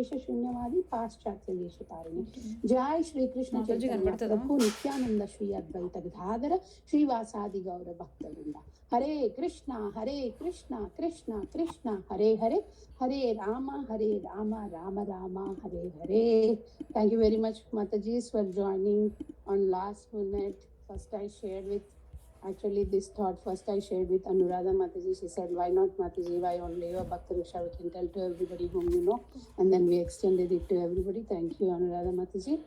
देश शून्यवादी पाश्चात्य देश तारिणी जय श्री कृष्ण चैतन्य प्रभु नित्यानंद श्री अद्वैत गदाधर श्रीवासादि गौर भक्तवृंद हरे Krishna Krishna Krishna Hare Hare Hare Ram Ram Ram Hare Hare. Thank you very much, Matajis, for joining on last minute. First I shared with Actually, this thought first I shared with Anuradha Mataji. She said, why not Mataji? Why only you? Bhakta Rusha, we can tell to everybody whom you know. And then we extended it to everybody. Thank you, Anuradha Mataji.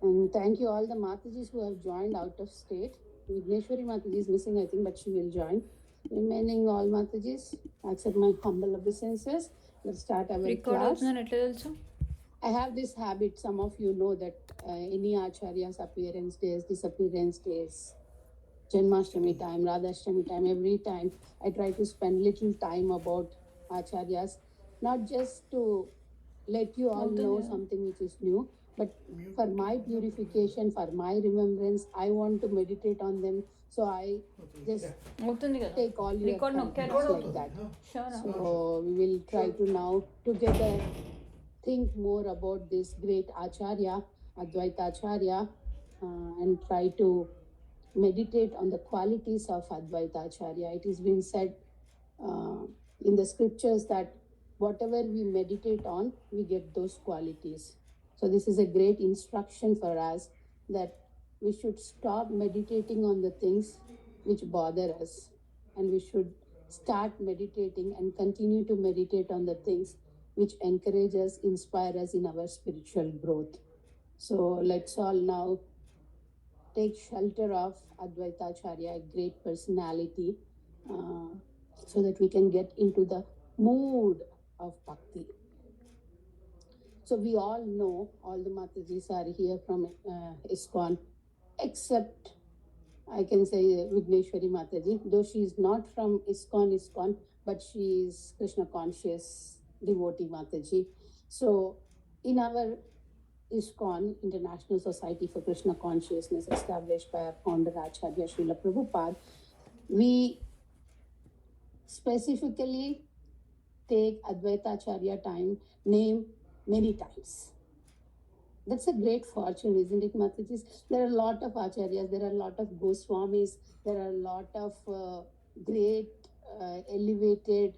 And thank you all the Matajis who have joined out of state. Vigneshwari Mataji is missing, I think, but she will join. Remaining all Matajis, accept my humble obeisances. Let's start our class. I have this habit, some of you know that any Acharya's appearance days, disappearance days, Janmashtami time, Radhashtami time, every time I try to spend little time about Acharyas, not just to let you all know something which is new, but for my purification, for my remembrance, I want to meditate on them. So I just take all your time, like that. So we will try to now together think more about this great Acharya, Advaita Acharya, and try to meditate on the qualities of Advaita Acharya. It has been said in the scriptures that whatever we meditate on, we get those qualities. So this is a great instruction for us that we should stop meditating on the things which bother us, and we should start meditating and continue to meditate on the things which encourage us, inspire us in our spiritual growth. So let's all now take shelter of Advaita Acharya, a great personality, so that we can get into the mood of bhakti. So we all know, all the Matajis are here from ISKCON, except I can say Vigneshwari Mataji, though she is not from ISKCON, but she is Krishna conscious devotee Mataji. So in our ISKCON, International Society for Krishna Consciousness, established by our founder Acharya Srila Prabhupada, we specifically take Advaita Acharya name many times. That's a great fortune, isn't it, Matajis? There are a lot of Acharyas, there are a lot of Goswamis, there are a lot of great elevated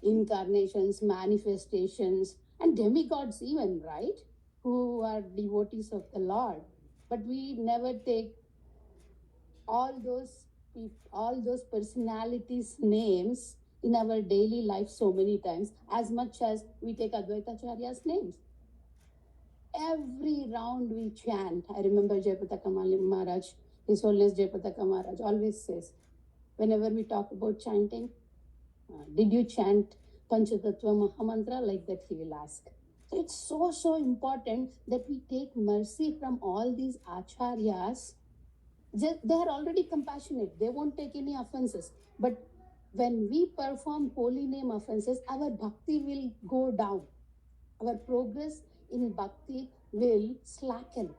incarnations, manifestations, and demigods even, right? Who are devotees of the Lord. But we never take all those personalities' names in our daily life so many times, as much as we take Advaita Acharya's names. Every round we chant. I remember Jayapataka Maharaj, His Holiness Jayapataka Maharaj always says, whenever we talk about chanting, did you chant Panchatattva Mahamantra? Like that he will ask. So it's so important that we take mercy from all these Acharyas. They are already compassionate. They won't take any offenses. But when we perform holy name offenses, our bhakti will go down. Our progress in bhakti will slacken.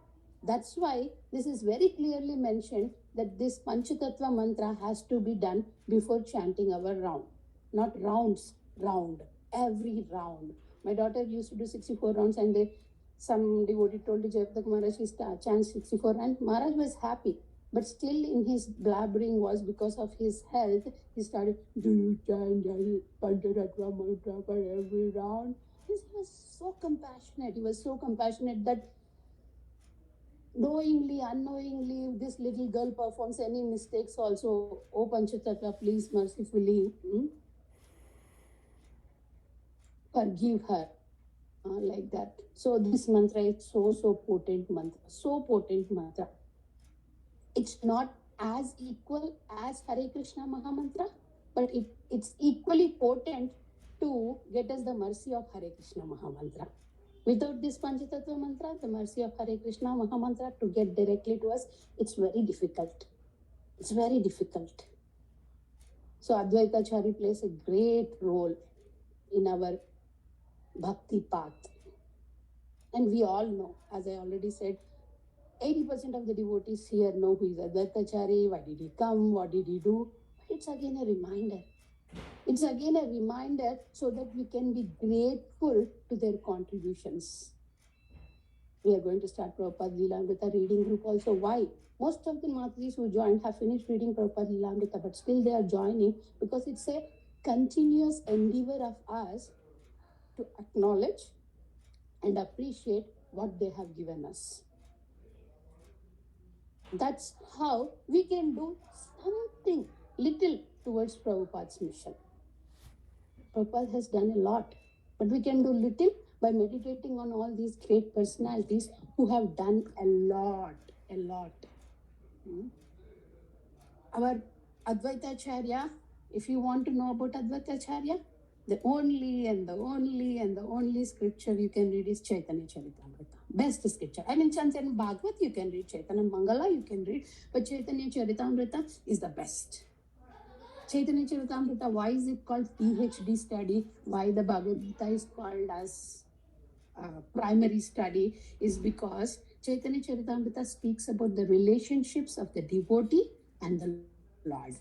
That's why this is very clearly mentioned that this Panchatattva mantra has to be done before chanting our round. Not rounds, round. Every round. My daughter used to do 64 rounds, and some devotee told Jayapataka Maharaj he chants 64, and Maharaj was happy. But still in his blabbering was, because of his health, he started, do you chant Panchatattva mantra for every round? He was so compassionate. He was so compassionate that knowingly, unknowingly, this little girl performs any mistakes also. Oh Panchatattva, please mercifully forgive her. Like that. So this mantra is so potent mantra. So potent mantra. It's not as equal as Hare Krishna Mahamantra, but it's equally potent to get us the mercy of Hare Krishna Mahamantra. Without this Panchatattva mantra, the mercy of Hare Krishna Mahamantra to get directly to us, it's very difficult. It's very difficult. So Advaita Acharya plays a great role in our bhakti path. And we all know, as I already said, 80% of the devotees here know who is Advaita Acharya, why did he come, what did he do. But it's again a reminder. It's again a reminder so that we can be grateful to their contributions. We are going to start Prabhupada Leelamrita reading group also. Why? Most of the Matajis who joined have finished reading Prabhupada Leelamrita, but still they are joining because it's a continuous endeavor of us to acknowledge and appreciate what they have given us. That's how we can do something little towards Prabhupada's mission. Prabhupada has done a lot, but we can do little by meditating on all these great personalities who have done a lot. Our Advaita Acharya, if you want to know about Advaita Acharya, the only scripture you can read is Chaitanya Charitamrita. Best scripture. I mean, Chaitanya Bhagavat you can read, Chaitanya Mangala you can read, but Chaitanya Charitamrita is the best. Chaitanya Charitamrita, why is it called PhD study? Why the Bhagavad Gita is called as primary study is because Chaitanya Charitamrita speaks about the relationships of the devotee and the Lord.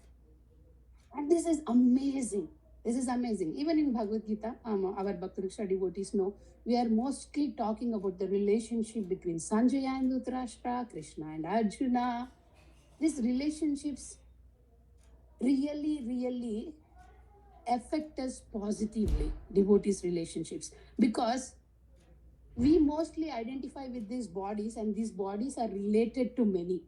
And this is amazing. Even in Bhagavad Gita, our Bhakta devotees know, we are mostly talking about the relationship between Sanjaya and Dhritarashtra, Krishna and Arjuna. These relationships really affect us positively, devotees' relationships, because we mostly identify with these bodies and these bodies are related to many.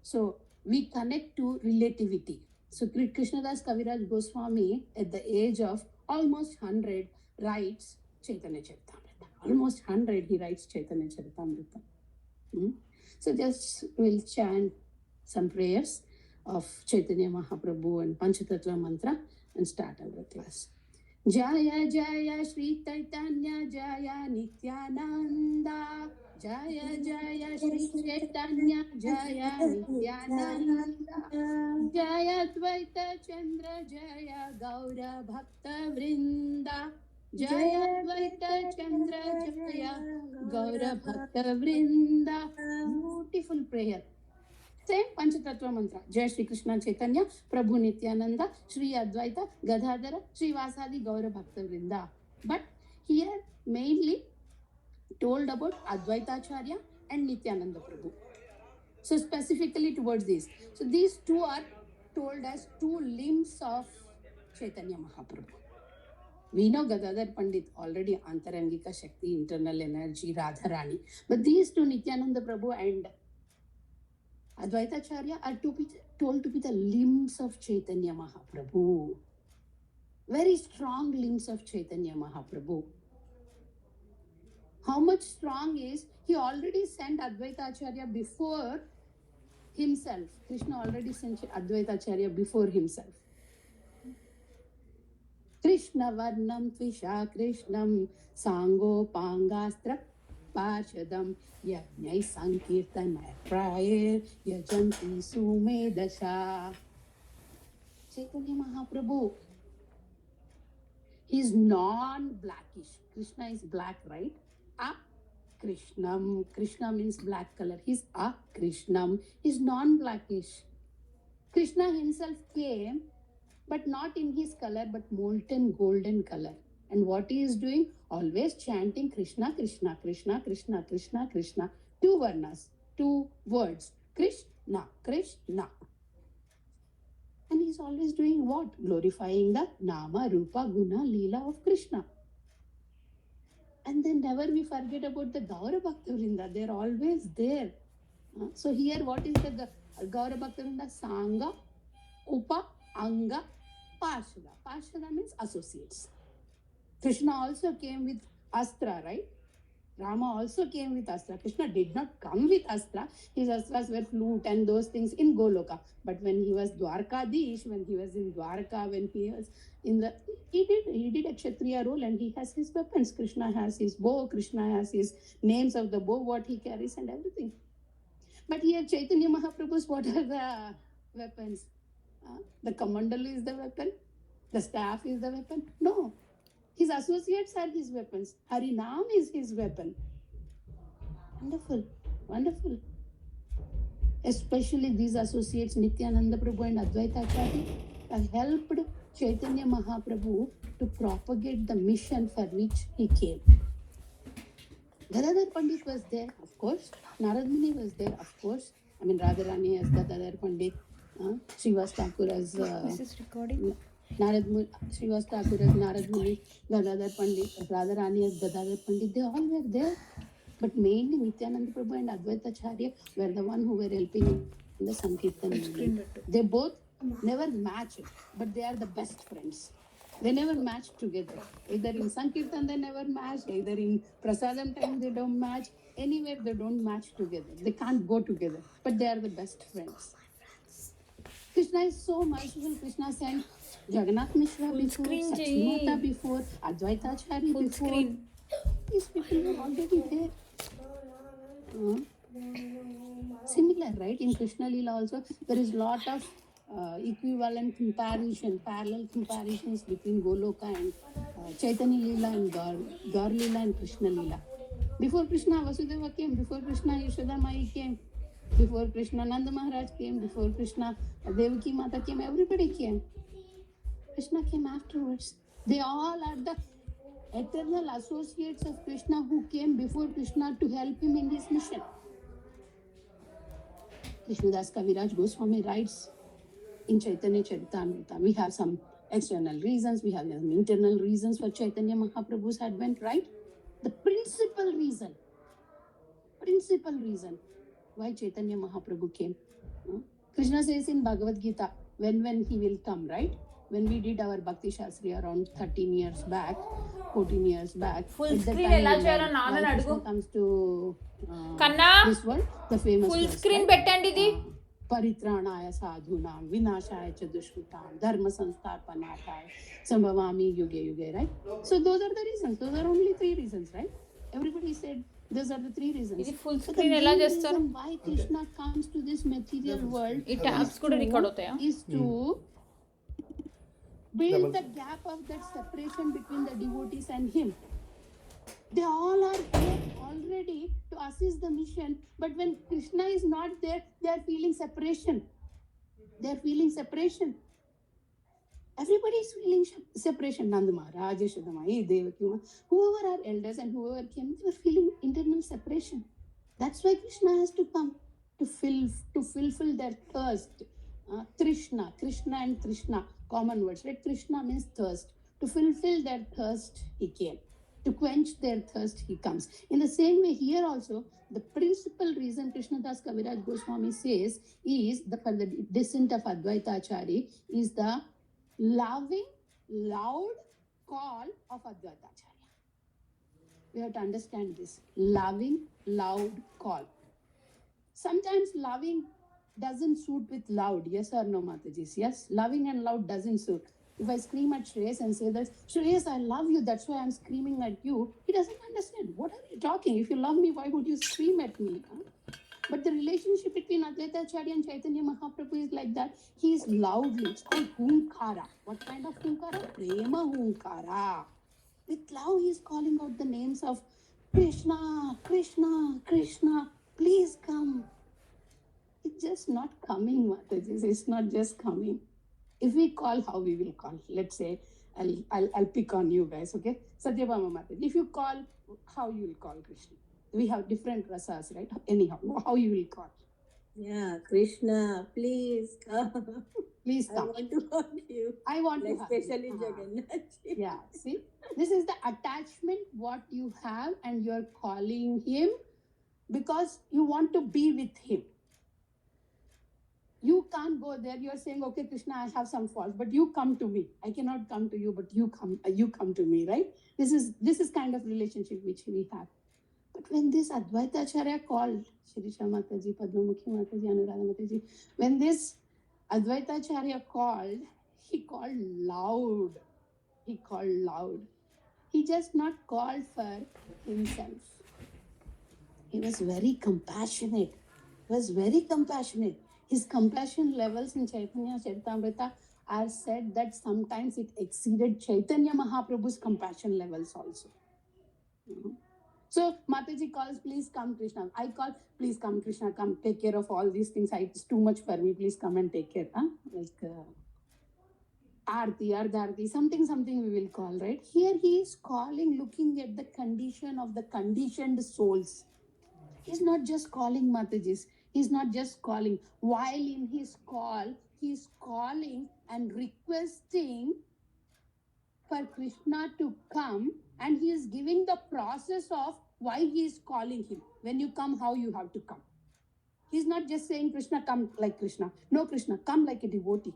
So we connect to relativity. So Krishnadas Kaviraj Goswami, at the age of almost 100, writes Chaitanya Charitamrita. Almost 100 he writes Chaitanya Charitamrita. So just we'll chant some prayers of Chaitanya Mahaprabhu and Panchatattva mantra and start our class. Jaya Jaya Shri Chaitanya Jaya Nityananda. Jaya Jaya Shri Chaitanya Jaya Nityananda. Jaya Advaita Chandra Jaya Gaura Bhakta Vrinda. Jaya Advaita Chandra Jaya Gaura Bhakta Vrinda. Beautiful prayer. Same Panchatattva mantra. Jai Shri Krishna Chaitanya, Prabhu Nityananda, Shri Advaita, Gadadhara, Shri Vasadi, Gaura Bhakta Vrinda. But here mainly told about Advaita Acharya and Nityananda Prabhu. So specifically towards this. So these two are told as two limbs of Chaitanya Mahaprabhu. We know Gadadhar Pandit already Antarangika Shakti, internal energy, Radharani. But these two Nityananda Prabhu and Advaita Acharya are told to be the limbs of Chaitanya Mahaprabhu. Very strong limbs of Chaitanya Mahaprabhu. How much strong is, he already sent Advaita Acharya before himself. Krishna already sent Advaita Acharya before himself. Krishna Varnam Tvisha Krishnam Sango Pangastra Parshadam Yajnai Sankirtanai Prayer Yajanti Sumedasha. Chaitanya Mahaprabhu, he is non-blackish. Krishna is black, right? Krishnam. Krishna means black color. He's Krishnam. He's non-blackish. Krishna himself came, but not in his color, but molten golden color. And what he is doing? Always chanting Krishna, Krishna, Krishna, Krishna, Krishna, Krishna. Two varnas, two words. Krishna, Krishna. And he's always doing what? Glorifying the Nama, Rupa, Guna, Leela of Krishna. And then never we forget about the Gaura Bhakta Vrinda. They're always there. So here what is the Gaura Bhakta Vrinda? Sangha, Upa, Anga, Parshada. Parshada means associates. Krishna also came with Astra, right? Rama also came with Astra. Krishna did not come with Astra. His Astras were flute and those things in Goloka. But when he was Dwarkadish, when he was in Dwarka, when he was in the... He did a Kshatriya role and he has his weapons. Krishna has his bow. Krishna has his names of the bow, what he carries and everything. But here Chaitanya Mahaprabhu's, what are the weapons? The Kamandalu is the weapon? The staff is the weapon? No. His associates are his weapons. Harinam is his weapon. Wonderful, wonderful. Especially these associates, Nityananda Prabhu and Advaita Acharya, have helped Chaitanya Mahaprabhu to propagate the mission for which he came. Gadadhar Pandit was there, of course. Narad Muni was there, of course. I mean, Radharani as Gadadhar Pandit, Srivas Thakur as This is recording. Srivas Thakur as Narad Muni, Gadadhar Pandit, Radharani as Gadadhar Pandit. They all were there. But mainly Nityananda Prabhu and Advaita Acharya were the one who were helping in the Sankirtan movement. They both never matched, but they are the best friends. They never matched together. Either in Sankirtan they never matched, either in Prasadam time they don't match. Anywhere they don't match together. They can't go together, but they are the best friends. Krishna is so merciful. Krishna sent Jagannath Mishra before, Sachimata before, Advaita Acharya before. These people were already there. Similar, right? In Krishna Lila also, there is lot of equivalent comparison, parallel comparisons between Goloka and Chaitanya Lila and Gaur Lila and Krishna Lila. Before Krishna, Vasudeva came. Before Krishna, Yashoda Mai came. Before Krishna, Nanda Maharaj came. Before Krishna, Devaki Mata came. Everybody came. Krishna came afterwards. They all are the eternal associates of Krishna who came before Krishna to help him in his mission. Krishnadas Kaviraj Goswami writes in Chaitanya Charitamrita, we have some external reasons, we have some internal reasons for Chaitanya Mahaprabhu's advent, right? The principal reason why Chaitanya Mahaprabhu came. Krishna says in Bhagavad Gita, when he will come, right? When we did our Bhakti Shastri around 14 years back, full screen ela cheyalo nana adugu comes to this world, the famous full verse, screen right? pettandi idi Paritranaya sadhunam vinashaya cha dushkritam dharma samstharpanarthaya sambhavami yuge yuge, right? So those are the reasons. Those are only 3 reasons, right? Everybody said those are the 3 reasons. ఇది full screen ఎలా చేస్తారు? Why Krishna comes to this material world ఈ tabs కూడా record అవుతాయా? is to build the gap of that separation between the devotees and him. They all are here already to assist the mission, but when Krishna is not there, they are feeling separation. Everybody is feeling separation. Nanda Maharaj, Yashoda Mai, Devaki, whoever are elders and whoever came, they were feeling internal separation. That's why Krishna has to come to fulfill their thirst. Krishna and Trishna, common words, right? Krishna means thirst. To fulfill their thirst, he came. To quench their thirst, he comes. In the same way, here also, the principal reason Krishnadas Kaviraj Goswami says is for the descent of Advaita Acharya is the loving, loud call of Advaita Acharya. We have to understand this. Loving, loud call. Sometimes loving doesn't suit with loud. Yes or no, Mataji? Yes, loving and loud doesn't suit. If I scream at Shreyas and say that, Shreyas, I love you, that's why I'm screaming at you, he doesn't understand. What are you talking? If you love me, why would you scream at me? But the relationship between Advaita Acharya and Chaitanya Mahaprabhu is like that. He is loudly, it's called Hunkara. What kind of Hunkara? Prema Hunkara. With love, he is calling out the names of Krishna, Krishna, Krishna, please come. It's just not coming, Mataji. It's not just coming. If we call, how we will call? Let's say, I'll pick on you guys, okay? Satyabhama Mataji. If you call, how you will call Krishna? We have different rasas, right? Anyhow, how you will call? Yeah, Krishna, please come. Please come. I want to hug you. I want to hug you. Especially Jagannath. Yeah, see? This is the attachment what you have and you're calling him because you want to be with him. You can't go there. You're saying, okay, Krishna, I have some faults, but you come to me. I cannot come to you, but you come to me, right? This is kind of relationship which we have. But when this Advaita Acharya called, Shirisha Mataji, Padmamukhi Mataji, Anuradha Mataji, when this Advaita Acharya called, he called loud. He just not called for himself. He was very compassionate. His compassion levels in Chaitanya Charitamrita are said that sometimes it exceeded Chaitanya Mahaprabhu's compassion levels also. So Mataji calls, please come Krishna. I call, please come Krishna, come take care of all these things. It's too much for me. Please come and take care. Arti, Ardharti, something we will call, right? Here he is calling, looking at the condition of the conditioned souls. He's not just calling Matajis. He's not just calling. While in his call, he's calling and requesting for Krishna to come, and he is giving the process of why he is calling him. When you come, how you have to come. He's not just saying, Krishna, come like Krishna. No, Krishna, come like a devotee.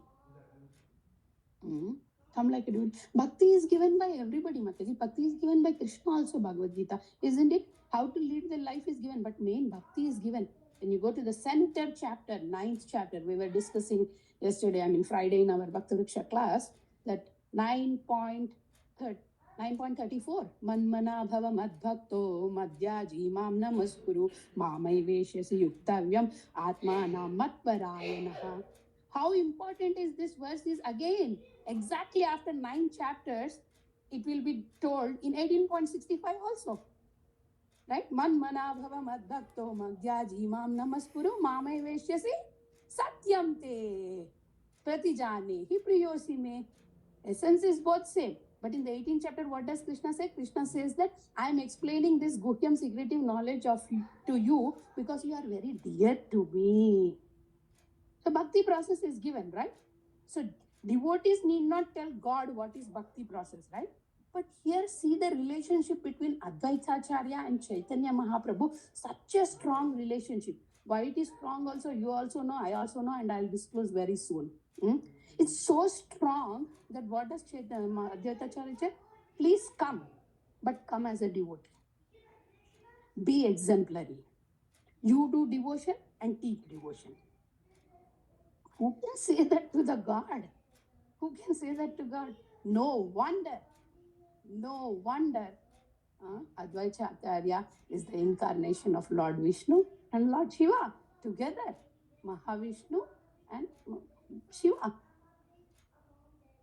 Come like a devotee. Bhakti is given by everybody, Mataji. Bhakti is given by Krishna also, Bhagavad Gita. Isn't it? How to lead the life is given, but main bhakti is given. When you go to the center chapter, 9th chapter, we were discussing yesterday, Friday in our Bhakti Vriksha class, that 9.34 Manmana bhava madbhakto madhyaji mam namaskuru mamai veshyasi yuktavyam atmanam matparayanaha. How important is this verse is again exactly after 9 chapters it will be told in 18.65 also, right? Manmana bhava madbhakto madhyaji mam namaskuru mamai veshyasi satyam te pratijane hi priyosi me. Essence is both same. But in the 18th chapter, what does Krishna say? Krishna says that I am explaining this guhyam secretive knowledge to you because you are very dear to me. So bhakti process is given, right? So devotees need not tell God what is bhakti process, right? But here see the relationship between Advaita Acharya and Chaitanya Mahaprabhu, such a strong relationship. Why it is strong also, you also know, I also know, and I'll disclose very soon. It's so strong that what does Advaita Acharya say? Please come, but come as a devotee. Be exemplary. You do devotion and teach devotion. Who can say that to the God? Who can say that to God? No wonder Advaita Acharya is the incarnation of Lord Vishnu and Lord Shiva together. Mahavishnu and Shiva.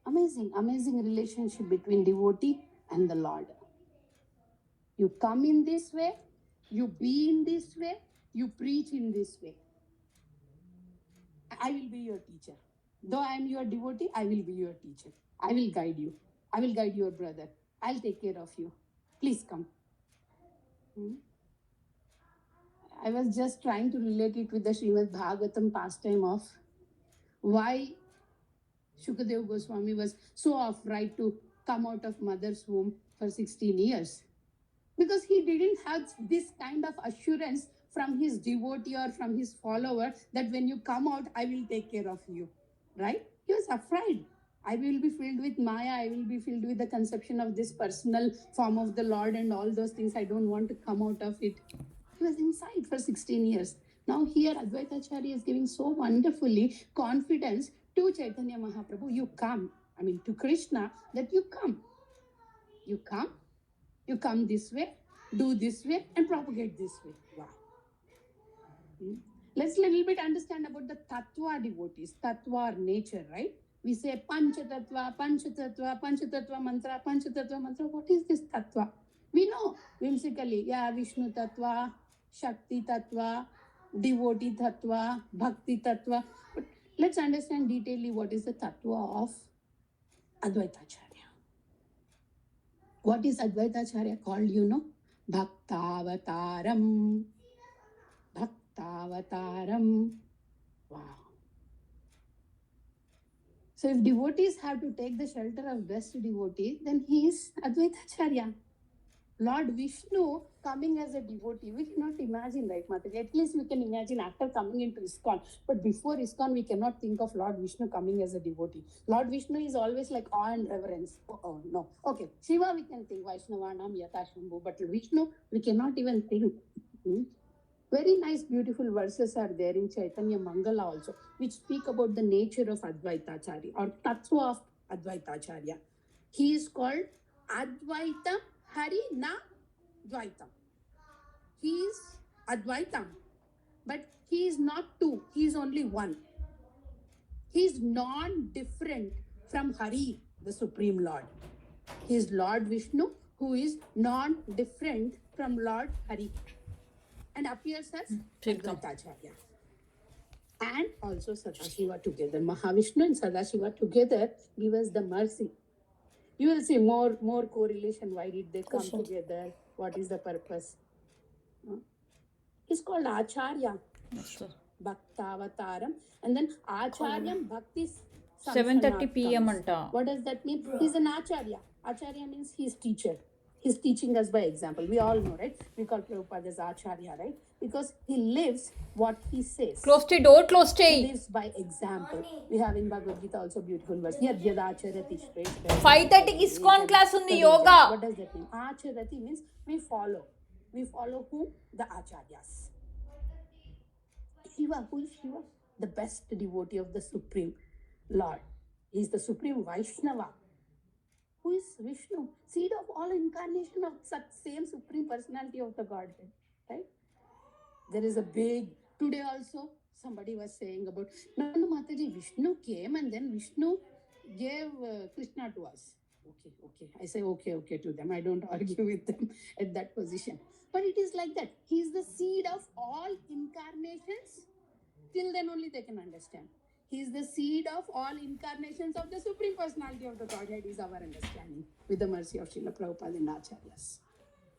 Amazing relationship between devotee and the Lord. You come in this way, you be in this way, you preach in this way. I will be your teacher. Though I am your devotee, I will be your teacher. I will guide you. I will guide your brother. I'll take care of you. Please come. I was just trying to relate it with the Srimad Bhagavatam pastime of why Shukadev Goswami was so afraid to come out of mother's womb for 16 years. Because he didn't have this kind of assurance from his devotee or from his follower that when you come out, I will take care of you. Right? He was afraid. I will be filled with Maya. I will be filled with the conception of this personal form of the Lord and all those things. I don't want to come out of it. He was inside for 16 years. Now here Advaita Acharya is giving so wonderfully confidence to Chaitanya Mahaprabhu. You come. To Krishna, that you come. You come. You come this way, do this way, and propagate this way. Wow. Let's little bit understand about the Tattva devotees. Tattva or nature, right? We say Panchatattva mantra, Panchatattva mantra. What is this Tattva? We know whimsically, Vishnu Tattva, Shakti Tattva, Devotee Tattva, Bhakti Tattva. But let's understand detailedly what is the Tattva of Advaita Acharya. What is Advaita Acharya called, you know? Bhaktavataram. Wow. So if devotees have to take the shelter of best devotee, then he is Advaita Acharya. Lord Vishnu coming as a devotee, we cannot imagine, right, Mataji? At least we can imagine after coming into ISKCON. But before ISKCON, we cannot think of Lord Vishnu coming as a devotee. Lord Vishnu is always like awe and reverence. Oh, no. Okay, Shiva we can think, Vaishnavanam, Yata Shambhu, but Vishnu we cannot even think. Very nice, beautiful verses are there in Chaitanya Mangala also, which speak about the nature of Advaita Acharya or Tattva of Advaita Acharya. He is called Advaita Hari Na Dvaitam. He is Advaitam, but he is not two, he is only one. He is non-different from Hari, the Supreme Lord. He is Lord Vishnu, who is non-different from Lord Hari and appears as Advaita Acharya. and also Sadashiva together. Mahavishnu and Sadashiva together give us the mercy. You will see more correlation. Why did they come together? What is the purpose? It's called Acharya. Bhaktavataram. And then Acharyam Bhakti 7:30 p.m. anta. What does that mean? He's an Acharya. Acharya means he's teacher. He's teaching us by example. We all know, right? We call Prabhupada as Acharya, right? Because he lives what he says. Close to door, close to. He lives by example. We have in Bhagavad Gita also beautiful verse. Yadacharati Shrestha. 5:30 ISKCON class undi yoga. What does that mean? Acharati means we follow. We follow who? The Acharyas. Shiva, who is Shiva? The best devotee of the Supreme Lord. He is the Supreme Vaishnava. Who is Vishnu? Seed of all incarnation of such same Supreme Personality of the Godhead. Right? There is a big, today also, somebody was saying about, no, Mataji, Vishnu came and then Vishnu gave Krishna to us. Okay. I say okay to them. I don't argue with them at that position. But it is like that. He is the seed of all incarnations. Till then only they can understand. He is the seed of all incarnations of the Supreme Personality of the Godhead is our understanding with the mercy of Srila Prabhupada and Acharyas.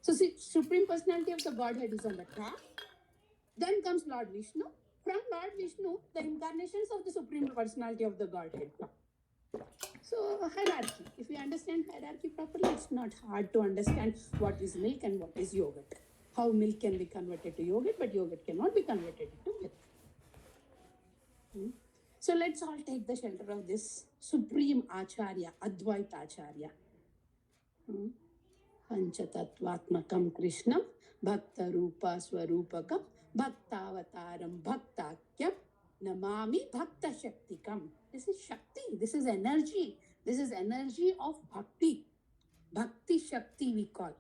So see, Supreme Personality of the Godhead is on the top. Then comes Lord Vishnu. From Lord Vishnu, the incarnations of the Supreme Personality of the Godhead come. So hierarchy. If we understand hierarchy properly, it's not hard to understand what is milk and what is yogurt. How milk can be converted to yogurt, but yogurt cannot be converted into milk. So let's all take the shelter of this Supreme Acharya, Advaita Acharya. Panchatattvatmakam Krishnam, Bhakta Rupa Swarupakam, Bhaktavataram Bhaktakyam, Namami Bhakta Shaktikam. This is Shakti, this is energy. This is energy of Bhakti. Bhakti Shakti we call.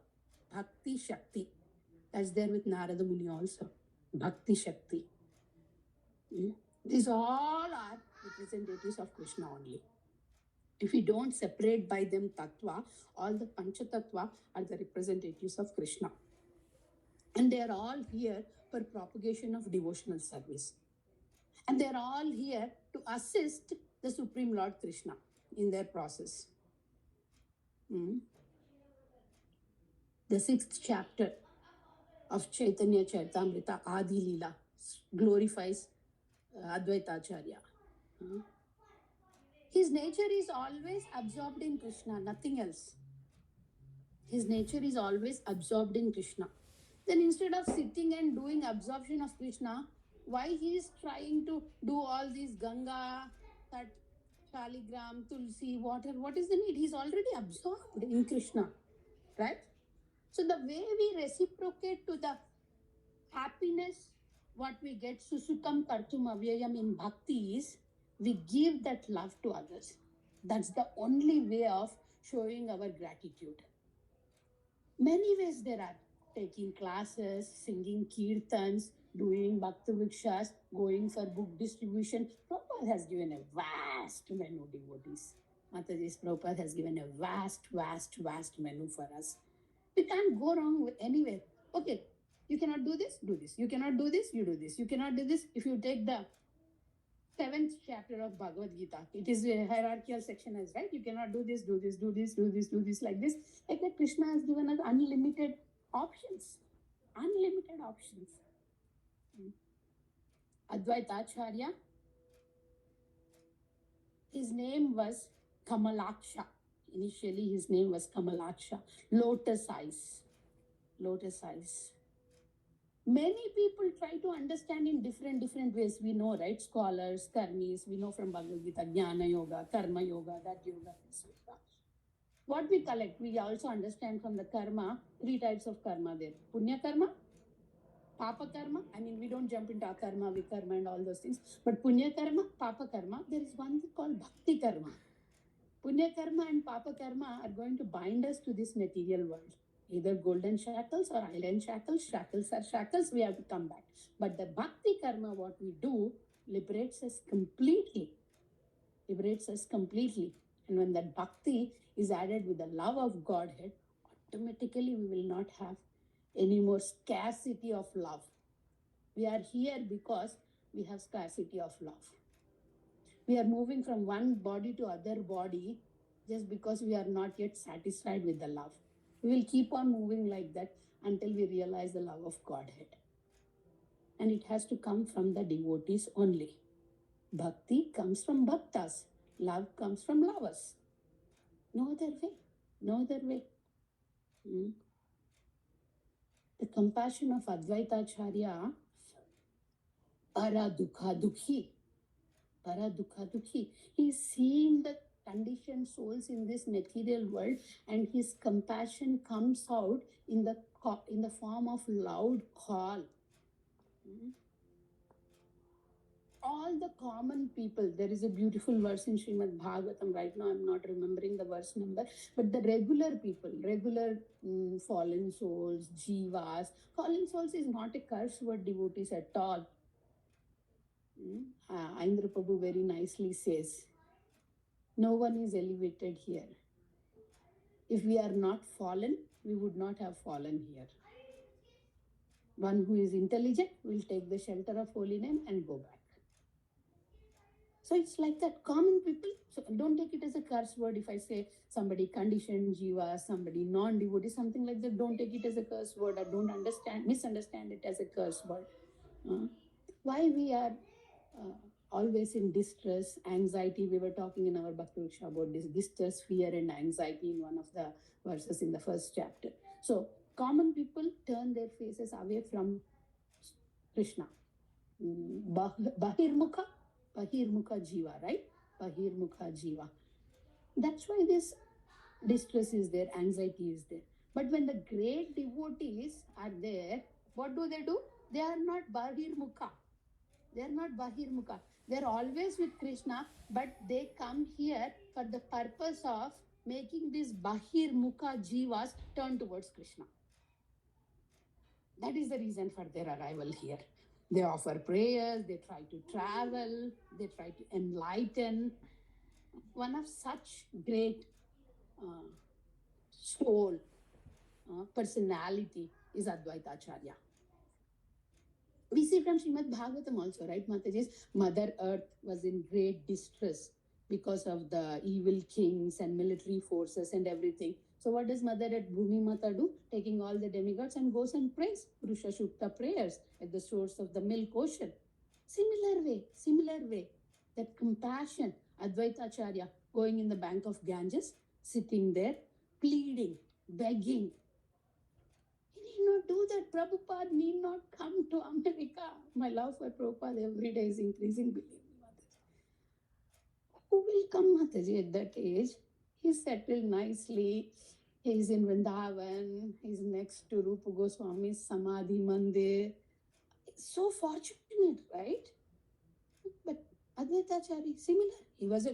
Bhakti Shakti. That's there with Narada Muni also. Bhakti Shakti. These all are representatives of Krishna only. If we don't separate by them tattva, all the panchatattva are the representatives of Krishna. And they are all here for propagation of devotional service. And they are all here to assist the Supreme Lord Krishna in their process. The 6th chapter of Chaitanya Charitamrita, Adi Leela, glorifies Advaita Acharya. His nature is always absorbed in Krishna, nothing else. His nature is always absorbed in Krishna. Then instead of sitting and doing absorption of Krishna, why he is trying to do all these Ganga, Tat, Shaligram, Tulsi, water? What is the need? He's already absorbed in Krishna, right? So the way we reciprocate to the happiness, what we get, Susukam Kartum Avyayam in Bhakti is, we give that love to others. That's the only way of showing our gratitude. Many ways there are. Taking classes, singing kirtans, doing bhakti vikshas, going for book distribution. Prabhupada has given a vast menu, devotees. Mataji's Prabhupada has given a vast menu for us. We can't go wrong with anywhere. Okay, you cannot do this, do this. You cannot do this, you do this. You cannot do this. If you take the 7th chapter of Bhagavad Gita, it is a hierarchical section as right. You cannot do this, do this, do this, do this, do this, like this. Like that, Krishna has given us unlimited options. Unlimited options. Advaita Acharya, his name was Kamalaksha. Initially, his name was Kamalaksha. Lotus eyes. Lotus eyes. Many people try to understand in different ways. We know, right? Scholars, karmis, we know from Bhagavad Gita, Jnana Yoga, Karma Yoga, that yoga, this yoga. What we collect, we also understand from the karma, 3 types of karma there. Punya karma, Papa karma. I mean, we don't jump into akarma, vikarma and all those things. But Punya karma, Papa karma, there is one called Bhakti karma. Punya karma and Papa karma are going to bind us to this material world. Either golden shackles or iron shackles. Shackles are shackles, we have to come back. But the Bhakti karma, what we do, liberates us completely. Liberates us completely. And when that Bhakti is added with the love of Godhead, automatically we will not have any more scarcity of love. We are here because we have scarcity of love. We are moving from one body to other body just because we are not yet satisfied with the love. We will keep on moving like that until we realize the love of Godhead. And it has to come from the devotees only. Bhakti comes from bhaktas. Love comes from lovers. No other way. No other way. The compassion of Advaita Acharya, para dukha dukhi. Para dukha dukhi. He is seeing the conditioned souls in this material world, and his compassion comes out in the form of loud call. All the common people. There is a beautiful verse in Srimad Bhagavatam. Right now I'm not remembering the verse number, but the regular people, regular fallen souls, jivas. Fallen souls is not a curse word, devotees, at all. Indra Prabhu very nicely says, no one is elevated here. If we are not fallen, we would not have fallen here. One who is intelligent will take the shelter of holy name and go back. So it's like that, common people. So don't take it as a curse word. If I say somebody conditioned jiva, somebody non-devotee, something like that, don't take it as a curse word, or don't misunderstand it as a curse word. Why we are always in distress, anxiety. We were talking in our Bhakti Vriksha about this distress, fear, and anxiety in one of the verses in the first chapter. So common people turn their faces away from Krishna. Bahirmukha jiva, right? Bahirmukha jiva. That's why this distress is there, anxiety is there. But when the great devotees are there, what do? They are not Bahirmukha. They are not Bahirmukha. They are always with Krishna, but they come here for the purpose of making these Bahirmukha jivas turn towards Krishna. That is the reason for their arrival here. They offer prayers, they try to travel, they try to enlighten. One of such great soul, personality is Advaita Acharya. We see from Srimad Bhagavatam also, right, Mataji's? Mother Earth was in great distress because of the evil kings and military forces and everything. So what does Mother Earth, Bhumi Mata, do? Taking all the demigods and goes and prays Purusha Shukta prayers at the source of the milk ocean. Similar way, that compassion, Advaita Acharya going in the bank of Ganges, sitting there, pleading, begging. He need not do that. Prabhupada need not come to America. My love for Prabhupada every day is increasing, believe me, Mataji. Who will come, Mataji, at that age? He's settled nicely. He's in Vrindavan. He's next to Rupa Goswami's Samadhi Mandir. So fortunate, right? But Advaita Acharya, similar. He was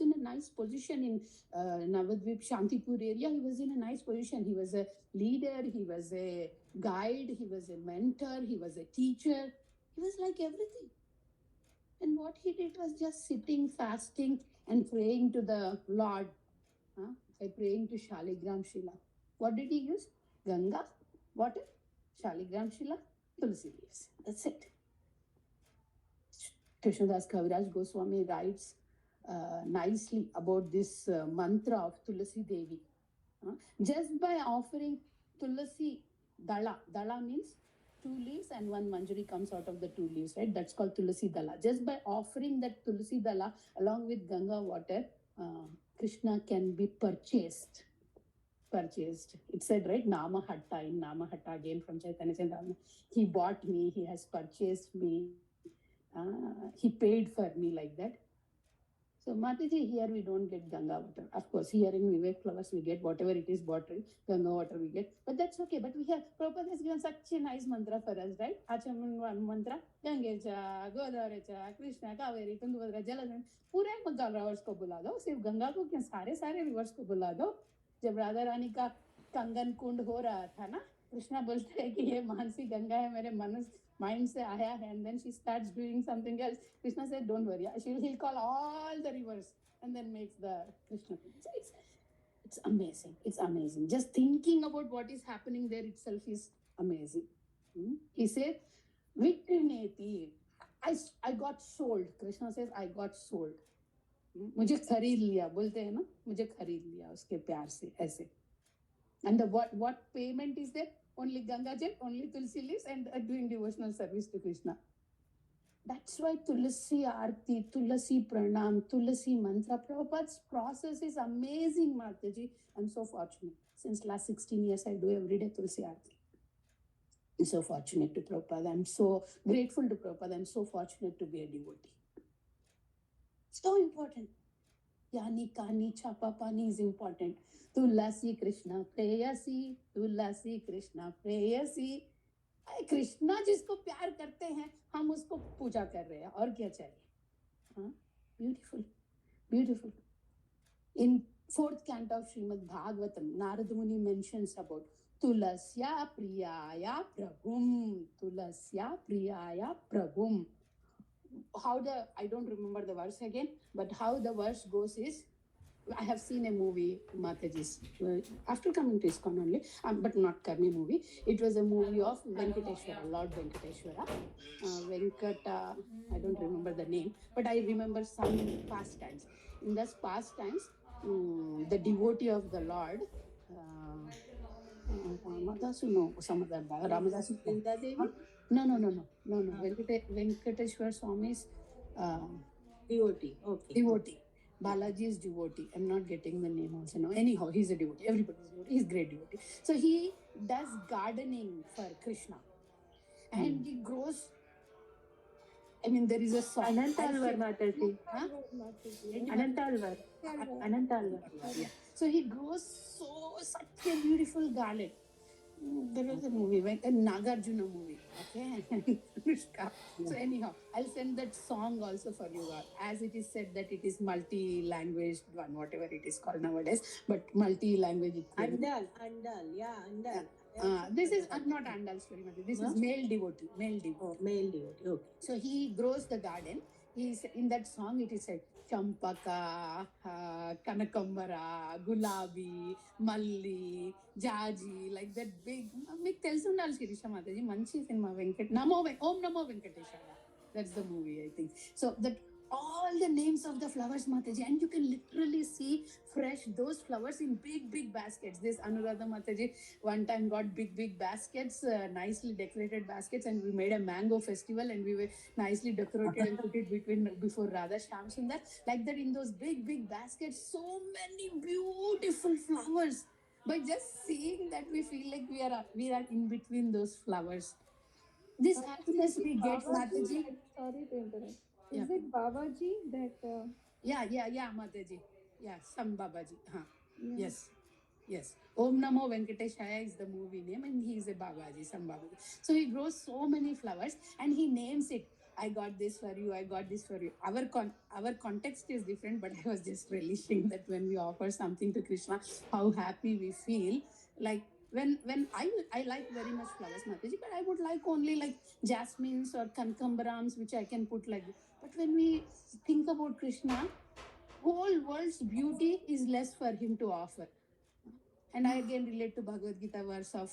in a nice position in Navadvip Shantipur area. He was in a nice position. He was a leader. He was a guide. He was a mentor. He was a teacher. He was like everything. And what he did was just sitting, fasting, and praying to the Lord. By praying to Shaligram Shila. What did he use? Ganga, water, Shaligram Shila, Tulsi leaves. That's it. Krishnadas Kaviraj Goswami writes nicely about this mantra of Tulasi Devi. Just by offering Tulasi Dala, Dala means 2 leaves and 1 manjari comes out of the 2 leaves, right? That's called Tulasi Dala. Just by offering that Tulasi Dala along with Ganga water, Krishna can be purchased. It said, right? Nama Hatta, in Nama Hatta, again from Chaitanya Chandana. He bought me, he has purchased me. He paid for me, like that. So Mataji, here we don't get Ganga water. Of course, here in Vivek Flowers we get whatever it is bottled, Ganga water we get. But that's okay. But we have, Prabhupada has given such a nice mantra for us, right? Achaman mantra, Gangecha, Godarecha, Krishna, Kaveri, Tundubhadra, Jalanam. पूरे reverse को बुला दो, सिर्फ गंगा को क्या, सारे reverse को बुला दो. जब राधा रानी का कंगन कुंड हो रहा था ना, कृष्णा बोलते हैं कि ये मानसी गंगा है, मेरे mind से आया है, and then she starts doing something else. Krishna said, don't worry, he'll call all the rivers and then makes the Krishna. So it's amazing. It's amazing. Just thinking about what is happening there itself is amazing. He said, Vikrineti. I got sold. Krishna says, I got sold. मुझे खरीद लिया बोलते हैं ना, मुझे खरीद लिया उसके प्यार से ऐसे. And the what payment is there? Only Ganga Jal, only Tulsi leaves, and doing devotional service to Krishna. That's why Tulsi Aarti, Tulsi Pranam, Tulsi Mantra. Prabhupada's process is amazing, Mataji. I'm so fortunate. Since last 16 years, I do every day Tulsi Aarti. I'm so fortunate to Prabhupada. I'm so grateful to Prabhupada. I'm so fortunate to be a devotee. So important. Yani Kani Chapa Pani is important. Tulasi Krishna Preyasi, Tulasi Krishna Preyasi. Krishna जिसको प्यार करते हैं हम उसको पूजा कर रहे हैं और क्या चाहिए. हाँ, beautiful ब्यूटीफul. In 4th canto of Srimad Bhagavatam, Narada Muni mentions about Tulasya Priyaya Prabhum. Tulasya Priyaya Prabhum. I don't remember the verse again, but how the verse goes is, I have seen a movie, Mataji's, after coming to ISKCON only, but not Karni movie. It was a movie of Venkateshwara, Lord Venkateshwara. Venkata, I don't remember the name, but I remember some pastimes. In those pastimes, the devotee of the Lord, Ramadasu, no, some other Ramadasu. Vrinda Devi? No. Venkateshwara Swami's Devotee. Okay. devotee. Balaji is devotee. I'm not getting the name also. No. Anyhow, he's a devotee. Everybody's devotee. He's a great devotee. So he does gardening for Krishna. And he grows. I mean, there is a song. Anantalvar Mataji. Huh? Anantalvar. Yeah. So he grows such a beautiful garden. There was a movie, a Nagarjuna movie, okay? Anushka. So anyhow, I'll send that song also for you all. As it is said that it is multi-language one, whatever it is called nowadays, but multi-language. Andal. This is not Andal story, this is male devotee. Male devotee. Oh, male devotee. Okay. So he grows the garden. He's in that song. It is said Champaka, Kanakambara, Gulabi, Malli, Jaji, like that big. Make Telsunal Shirisha Mataji, Manchi Cinema Venkat, Om Namo Venkateshwara. That's the movie, I think. So that all the names of the flowers, Mataji, and you can literally see fresh those flowers in big baskets. This Anuradha Mataji one time got big baskets, nicely decorated baskets, and we made a mango festival, and we were nicely decorated and put it before Radha Shyam Sundar. Like that, in those big baskets, so many beautiful flowers. By just seeing that, we feel like we are in between those flowers. This happiness we get, Mataji. Sorry to interrupt. Yeah. Is it Babaji that? Yeah, Mataji. Yeah, some Babaji. Huh. Yeah. Yes. Om Namo Venkateshaya is the movie name, and he is a Babaji, some Babaji. So he grows so many flowers, and he names it. I got this for you. I got this for you. Our context is different, but I was just relishing that when we offer something to Krishna, how happy we feel. Like when I like very much flowers, Mataji, but I would like only like jasmines or kankambarams, which I can put like. But when we think about Krishna, whole world's beauty is less for him to offer. And I again relate to Bhagavad Gita verse of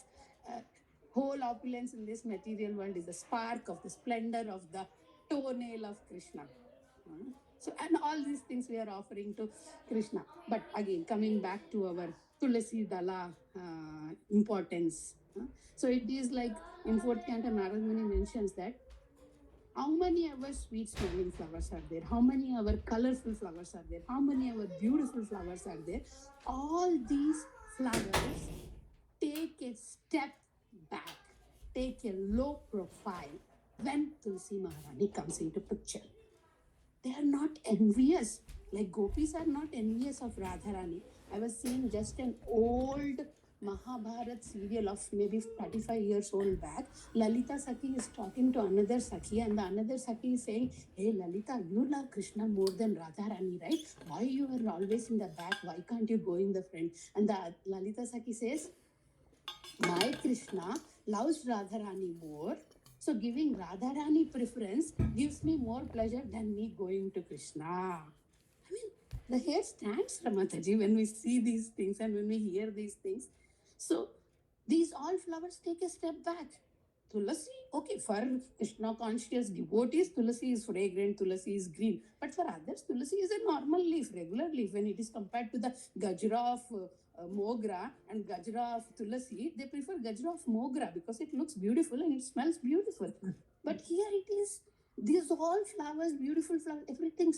whole opulence in this material world is the spark of the splendor of the toenail of Krishna. So, and all these things we are offering to Krishna. But again, coming back to our Tulasi Dala importance. So it is like in 4th canto, Narada Muni mentions that how many ever sweet smelling flowers are there? How many ever colorful flowers are there? How many ever beautiful flowers are there? All these flowers take a step back, take a low profile when Tulsi Maharani comes into picture. They are not envious. Like gopis are not envious of Radharani. I was seeing just an old Mahabharat serial of maybe 35 years old back. Lalita Sakhi is talking to another Sakhi, and the another Sakhi is saying, hey Lalita, you love Krishna more than Radharani, right? Why you are always in the back? Why can't you go in the front? And the Lalita Sakhi says, my Krishna loves Radharani more. So giving Radharani preference gives me more pleasure than me going to Krishna. I mean, the hair stands, Ramataji, when we see these things and when we hear these things. So these all flowers take a step back. Tulasi, okay, for Krishna conscious devotees, Tulasi is fragrant, Tulasi is green. But for others, Tulasi is a normal leaf, regular leaf. When it is compared to the Gajra of Mogra and Gajra of Tulasi, they prefer Gajra of Mogra because it looks beautiful and it smells beautiful. But here it is, these all flowers, beautiful flowers, everything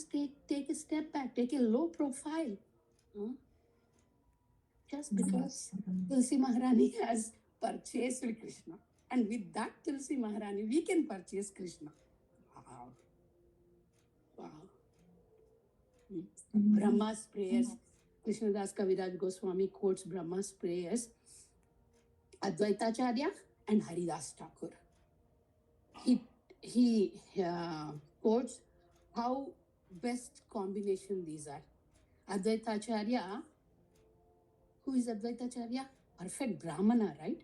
take a step back, take a low profile. Huh? Just because Tulsi Maharani has purchased Krishna. And with that Tulsi Maharani, we can purchase Krishna. Wow. Wow. Brahma's prayers. Krishnadas Kaviraj Goswami quotes Brahma's prayers. Advaita Acharya and Haridas Thakur. He quotes how best combination these are. Advaita Acharya. Who is Advaita Acharya? Perfect Brahmana, right?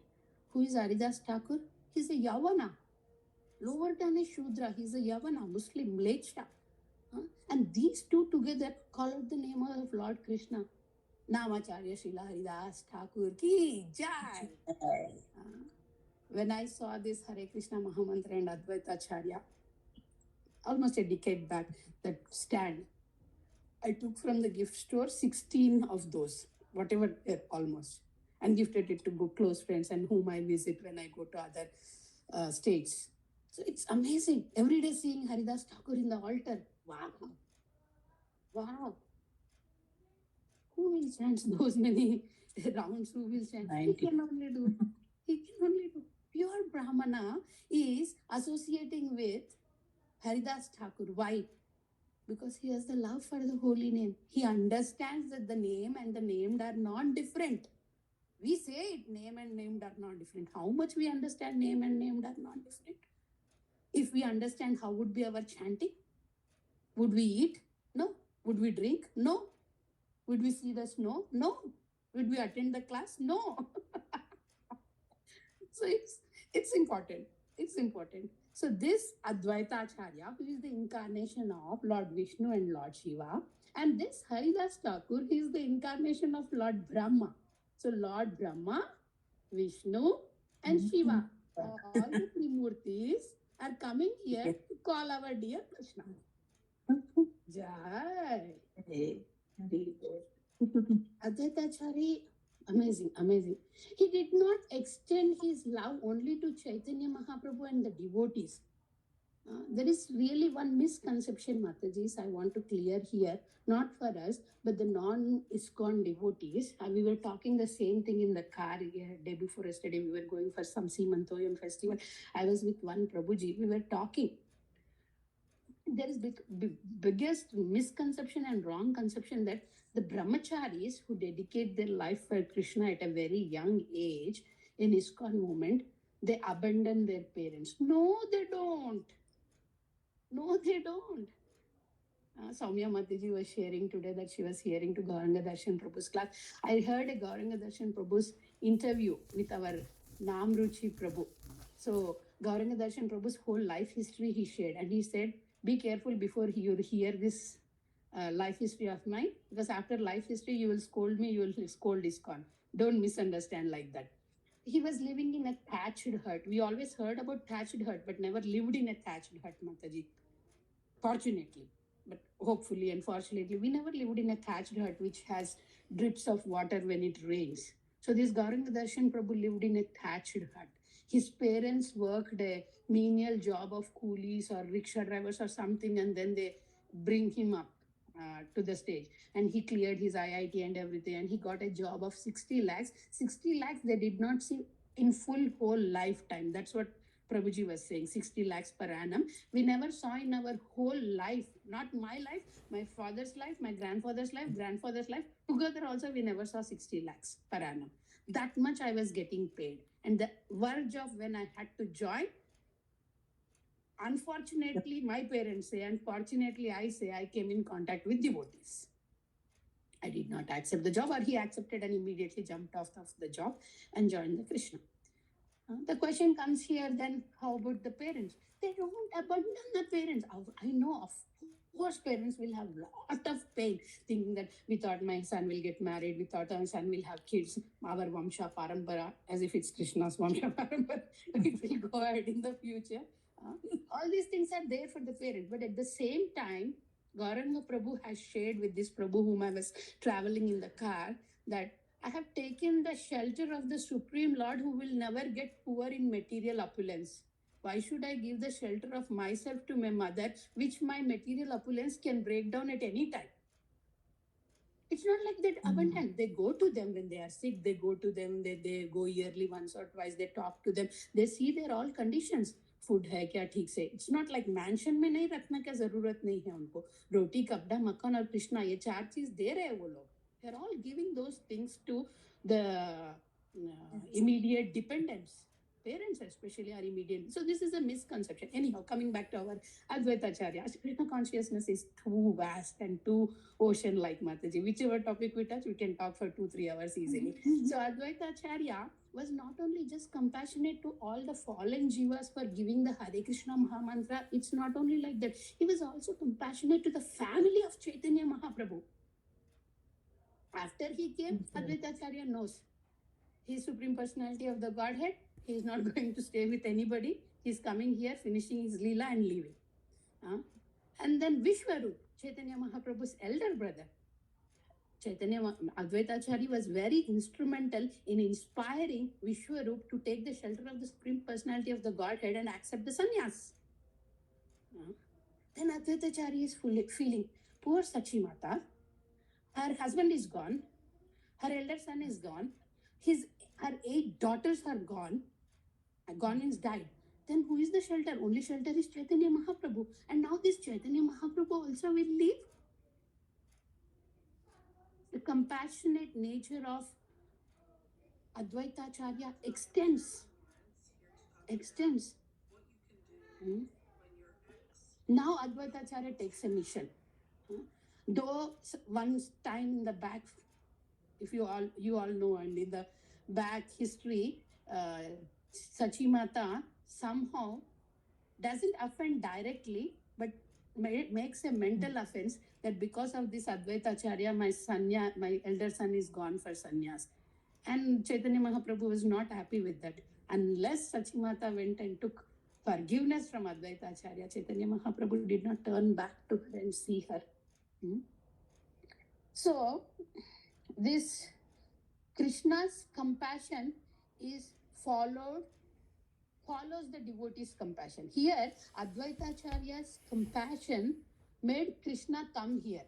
Who is Haridas Thakur? He's a Yavana. Lower than a Shudra. He's a Yavana, Muslim, Mlechta. And these two together call out the name of Lord Krishna. Namacharya Srila Haridas Thakur ki jai. When I saw this Hare Krishna Mahamantra and Advaita Acharya, almost a decade back, that stand, I took from the gift store 16 of those, whatever, almost, and gifted it to close friends and whom I visit when I go to other states. So it's amazing. Every day seeing Haridas Thakur in the altar. Wow. Wow. Who will chant those many rounds? Who will chant? 90. He can only do. He can only do. Pure Brahmana is associating with Haridas Thakur. Why? Because he has the love for the holy name. He understands that the name and the named are not different. We say it, name and named are not different. How much we understand name and named are not different? If we understand, how would be our chanting? Would we eat? No. Would we drink? No. Would we see the snow? No. Would we attend the class? No. So it's important. It's important. So this Advaita Acharya, who is the incarnation of Lord Vishnu and Lord Shiva, and this Haridas Thakur, he is the incarnation of Lord Brahma. So Lord Brahma, Vishnu, and Shiva, all the three murtis are coming here to call our dear Krishna. Jai. Advaita Acharya, amazing, amazing. He did not extend his love only to Chaitanya Mahaprabhu and the devotees. There is really one misconception, Matajis, I want to clear here, not for us, but the non-ISKCON devotees. We were talking the same thing in the car day before yesterday. We were going for some Simantoyam festival. I was with one Prabhuji. We were talking. There is biggest misconception and wrong conception that the brahmacharis who dedicate their life for Krishna at a very young age in ISKCON movement, they abandon their parents. No, they don't. No, they don't. Soumya Mataji was sharing today that she was hearing to Gauranga Darshan Prabhu's class. I heard a Gauranga Darshan Prabhu's interview with our Namruchi Prabhu. So Gauranga Darshan Prabhu's whole life history he shared, and he said, be careful before you hear this life history of mine, because after life history you will scold me, you will scold ISKCON. Don't misunderstand like that. He was living in a thatched hut. We always heard about thatched hut, but never lived in a thatched hut, Mataji. Fortunately, but hopefully and fortunately, we never lived in a thatched hut which has drips of water when it rains. So this Gauranga Darshan Prabhu lived in a thatched hut. His parents worked a menial job of coolies or rickshaw drivers or something, and then they bring him up to the stage. And he cleared his IIT and everything, and he got a job of 60 lakhs. 60 lakhs they did not see in full whole lifetime. That's what Prabhuji was saying, 60 lakhs per annum. We never saw in our whole life, not my life, my father's life, my grandfather's life, together also we never saw 60 lakhs per annum. That much I was getting paid. And the verge of when I had to join, unfortunately, my parents say, and fortunately, I say, I came in contact with devotees. I did not accept the job, or he accepted and immediately jumped off of the job and joined the Krishna. The question comes here then, how about the parents? They don't abandon the parents. I know, of course, parents will have a lot of pain, thinking that we thought my son will get married, we thought our son will have kids, our Vamsha Parampara, as if it's Krishna's Vamsha Parampara, it will go word in the future. All these things are there for the parent, but at the same time, Gauranga Prabhu has shared with this Prabhu whom I was traveling in the car that I have taken the shelter of the Supreme Lord who will never get poor in material opulence. Why should I give the shelter of myself to my mother, which my material opulence can break down at any time? It's not like that abundant. They go to them when they are sick, they go to them, they go yearly once or twice, they talk to them, they see their all conditions. Food है क्या ठीक से. It's not like mention में नहीं रखना क्या जरूरत नहीं है उनको. रोटी कपड़ा मक्खन और कृष्णा ये 4 चीज दे रहे हैं वो लोग. They are all giving those things to the immediate dependents. Parents especially are immediate. So this is a misconception. Anyhow, coming back to our Advaita Acharya, Krishna consciousness is too vast and too ocean-like, Mataji. Whichever topic we touch, we can talk for 2-3 hours easily. So Advaita Acharya was not only just compassionate to all the fallen jivas for giving the Hare Krishna Mahamantra. It's not only like that. He was also compassionate to the family of Chaitanya Mahaprabhu. After he came, Advaita Acharya knows He's Supreme Personality of the Godhead. He is not going to stay with anybody. He's coming here, finishing his Leela and leaving. And then Vishwarup, Chaitanya Mahaprabhu's elder brother. Advaita Acharya was very instrumental in inspiring Vishwarup to take the shelter of the Supreme Personality of the Godhead and accept the sannyas. Then Advaita Acharya is feeling, poor Sachi Mata, her husband is gone, her elder son is gone, her 8 daughters are gone means died. Then who is the shelter? Only shelter is Chaitanya Mahaprabhu. And now this Chaitanya Mahaprabhu also will leave. The compassionate nature of Advaita Acharya extends. Now Advaita Acharya takes a mission. Though one time in the back, if you all know, and in the back history, Sachi Mata somehow doesn't offend directly, but makes a mental offense that because of this Advaita Acharya, my elder son is gone for sannyas. And Chaitanya Mahaprabhu was not happy with that. Unless Sachi Mata went and took forgiveness from Advaita Acharya, Chaitanya Mahaprabhu did not turn back to her and see her. So, this Krishna's compassion is follows the devotee's compassion. Here, Advaita Acharya's compassion made Krishna come here.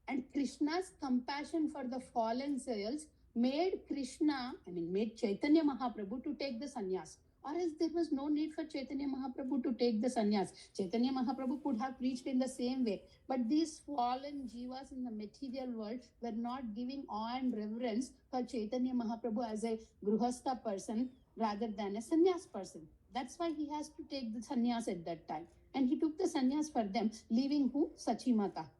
And Krishna's compassion for the fallen souls made Chaitanya Mahaprabhu to take the sannyas. Or else there was no need for Chaitanya Mahaprabhu to take the sannyas. Chaitanya Mahaprabhu could have preached in the same way. But these fallen jivas in the material world were not giving awe and reverence for Chaitanya Mahaprabhu as a Gruhastha person rather than a sannyas person. That's why he has to take the sannyas at that time. And he took the sannyas for them, leaving who? Sachi Mata.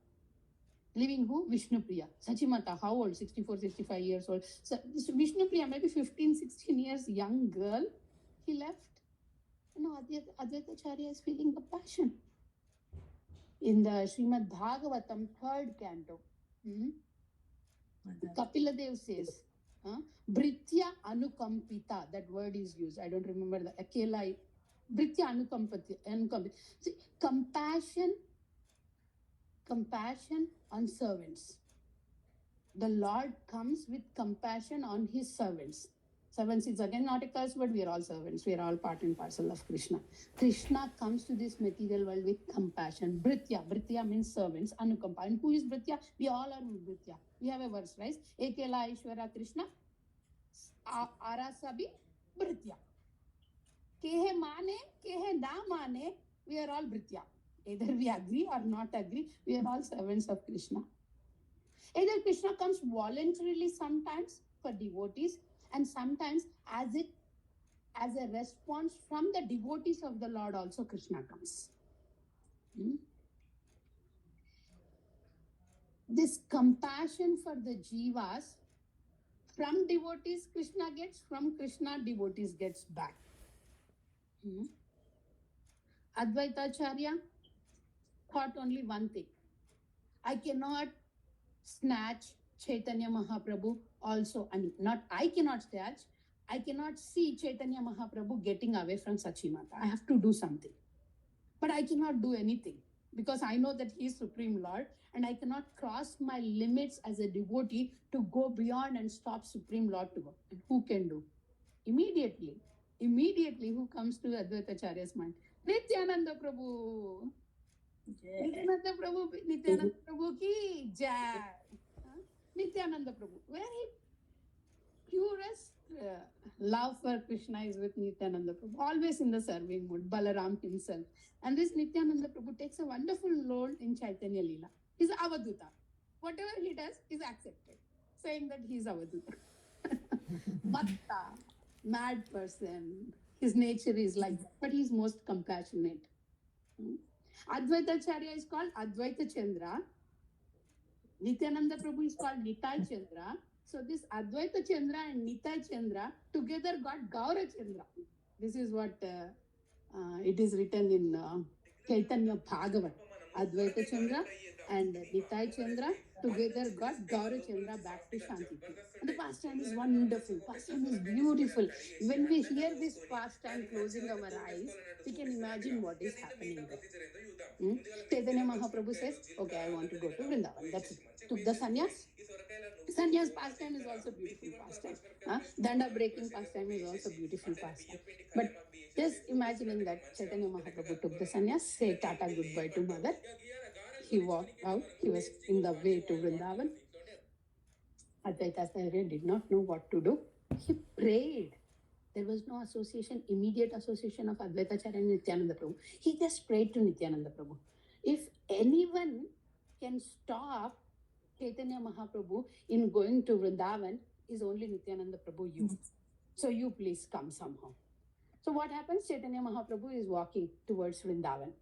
Leaving who? Vishnupriya. Sachi Mata, how old? 64, 65 years old. So Vishnupriya, maybe 15, 16 years young girl. He left. Now Advaita Acharya is feeling compassion. In the Srimad Bhagavatam, 3rd canto, Kapila Dev says, Britya Anukampita, that word is used. I don't remember the Akela. Britya Anukampita. See, compassion on servants. The Lord comes with compassion on his servants. Servants is again not a curse word. We are all servants. We are all part and parcel of Krishna. Krishna comes to this material world with compassion. Britya means servants. Anukampa. And who is Britya? We all are Britya. We have a verse, right? Ekela Ishwara Krishna. Arasabi Britya. Kehe mane, kehe na mane. We are all Britya. Either we agree or not agree, we are all servants of Krishna. Either Krishna comes voluntarily sometimes for devotees, and sometimes as a response from the devotees of the Lord also Krishna comes. This compassion for the jivas, from devotees Krishna gets, from Krishna devotees gets back. Advaita Acharya thought only one thing. I cannot snatch Chaitanya Mahaprabhu also. I mean, not I cannot snatch. I cannot see Chaitanya Mahaprabhu getting away from Sachimata. I have to do something. But I cannot do anything because I know that he is Supreme Lord and I cannot cross my limits as a devotee to go beyond and stop Supreme Lord to go. And who can do? Immediately, who comes to Advaita Acharya's mind? Nityananda Prabhu. Nityananda Prabhu ki jai. Nityananda Prabhu. Very purest love for Krishna is with Nityananda Prabhu, always in the serving mood, Balaram himself. And this Nityananda Prabhu takes a wonderful role in Chaitanya Leela. He's Avaduta. Whatever he does is accepted, saying that he's Avaduta. Matta, mad person. His nature is like that, but he's most compassionate. Advaita Acharya is called Advaita Chandra. Nityananda Prabhu is called Nitai Chandra. So this Advaita Chandra and Nitai Chandra together got Gaura Chandra. This is what it is written in Chaitanya Bhagavat. Advaita Chandra and Nitai Chandra together got Gaura Chandra back to Shantipur. And the pastime is wonderful. Pastime is beautiful. When we hear this pastime closing our eyes, we can imagine what is happening there. Chaitanya Mahaprabhu says, okay, I want to go to Vrindavan. That's it. Took the sannyas. Sannyas pastime is also beautiful pastime. Danda breaking pastime is also beautiful pastime. But just imagining that Chaitanya Mahaprabhu took the sannyas, say Tata goodbye to mother. He walked out. He was in the way to Vrindavan. Advaita Acharya did not know what to do. He prayed. There was no association, immediate association of Advaita Acharya and Nityananda Prabhu. He just prayed to Nityananda Prabhu. If anyone can stop Chaitanya Mahaprabhu in going to Vrindavan, is only Nityananda Prabhu, you. So you please come somehow. So what happens? Chaitanya Mahaprabhu is walking towards Vrindavan.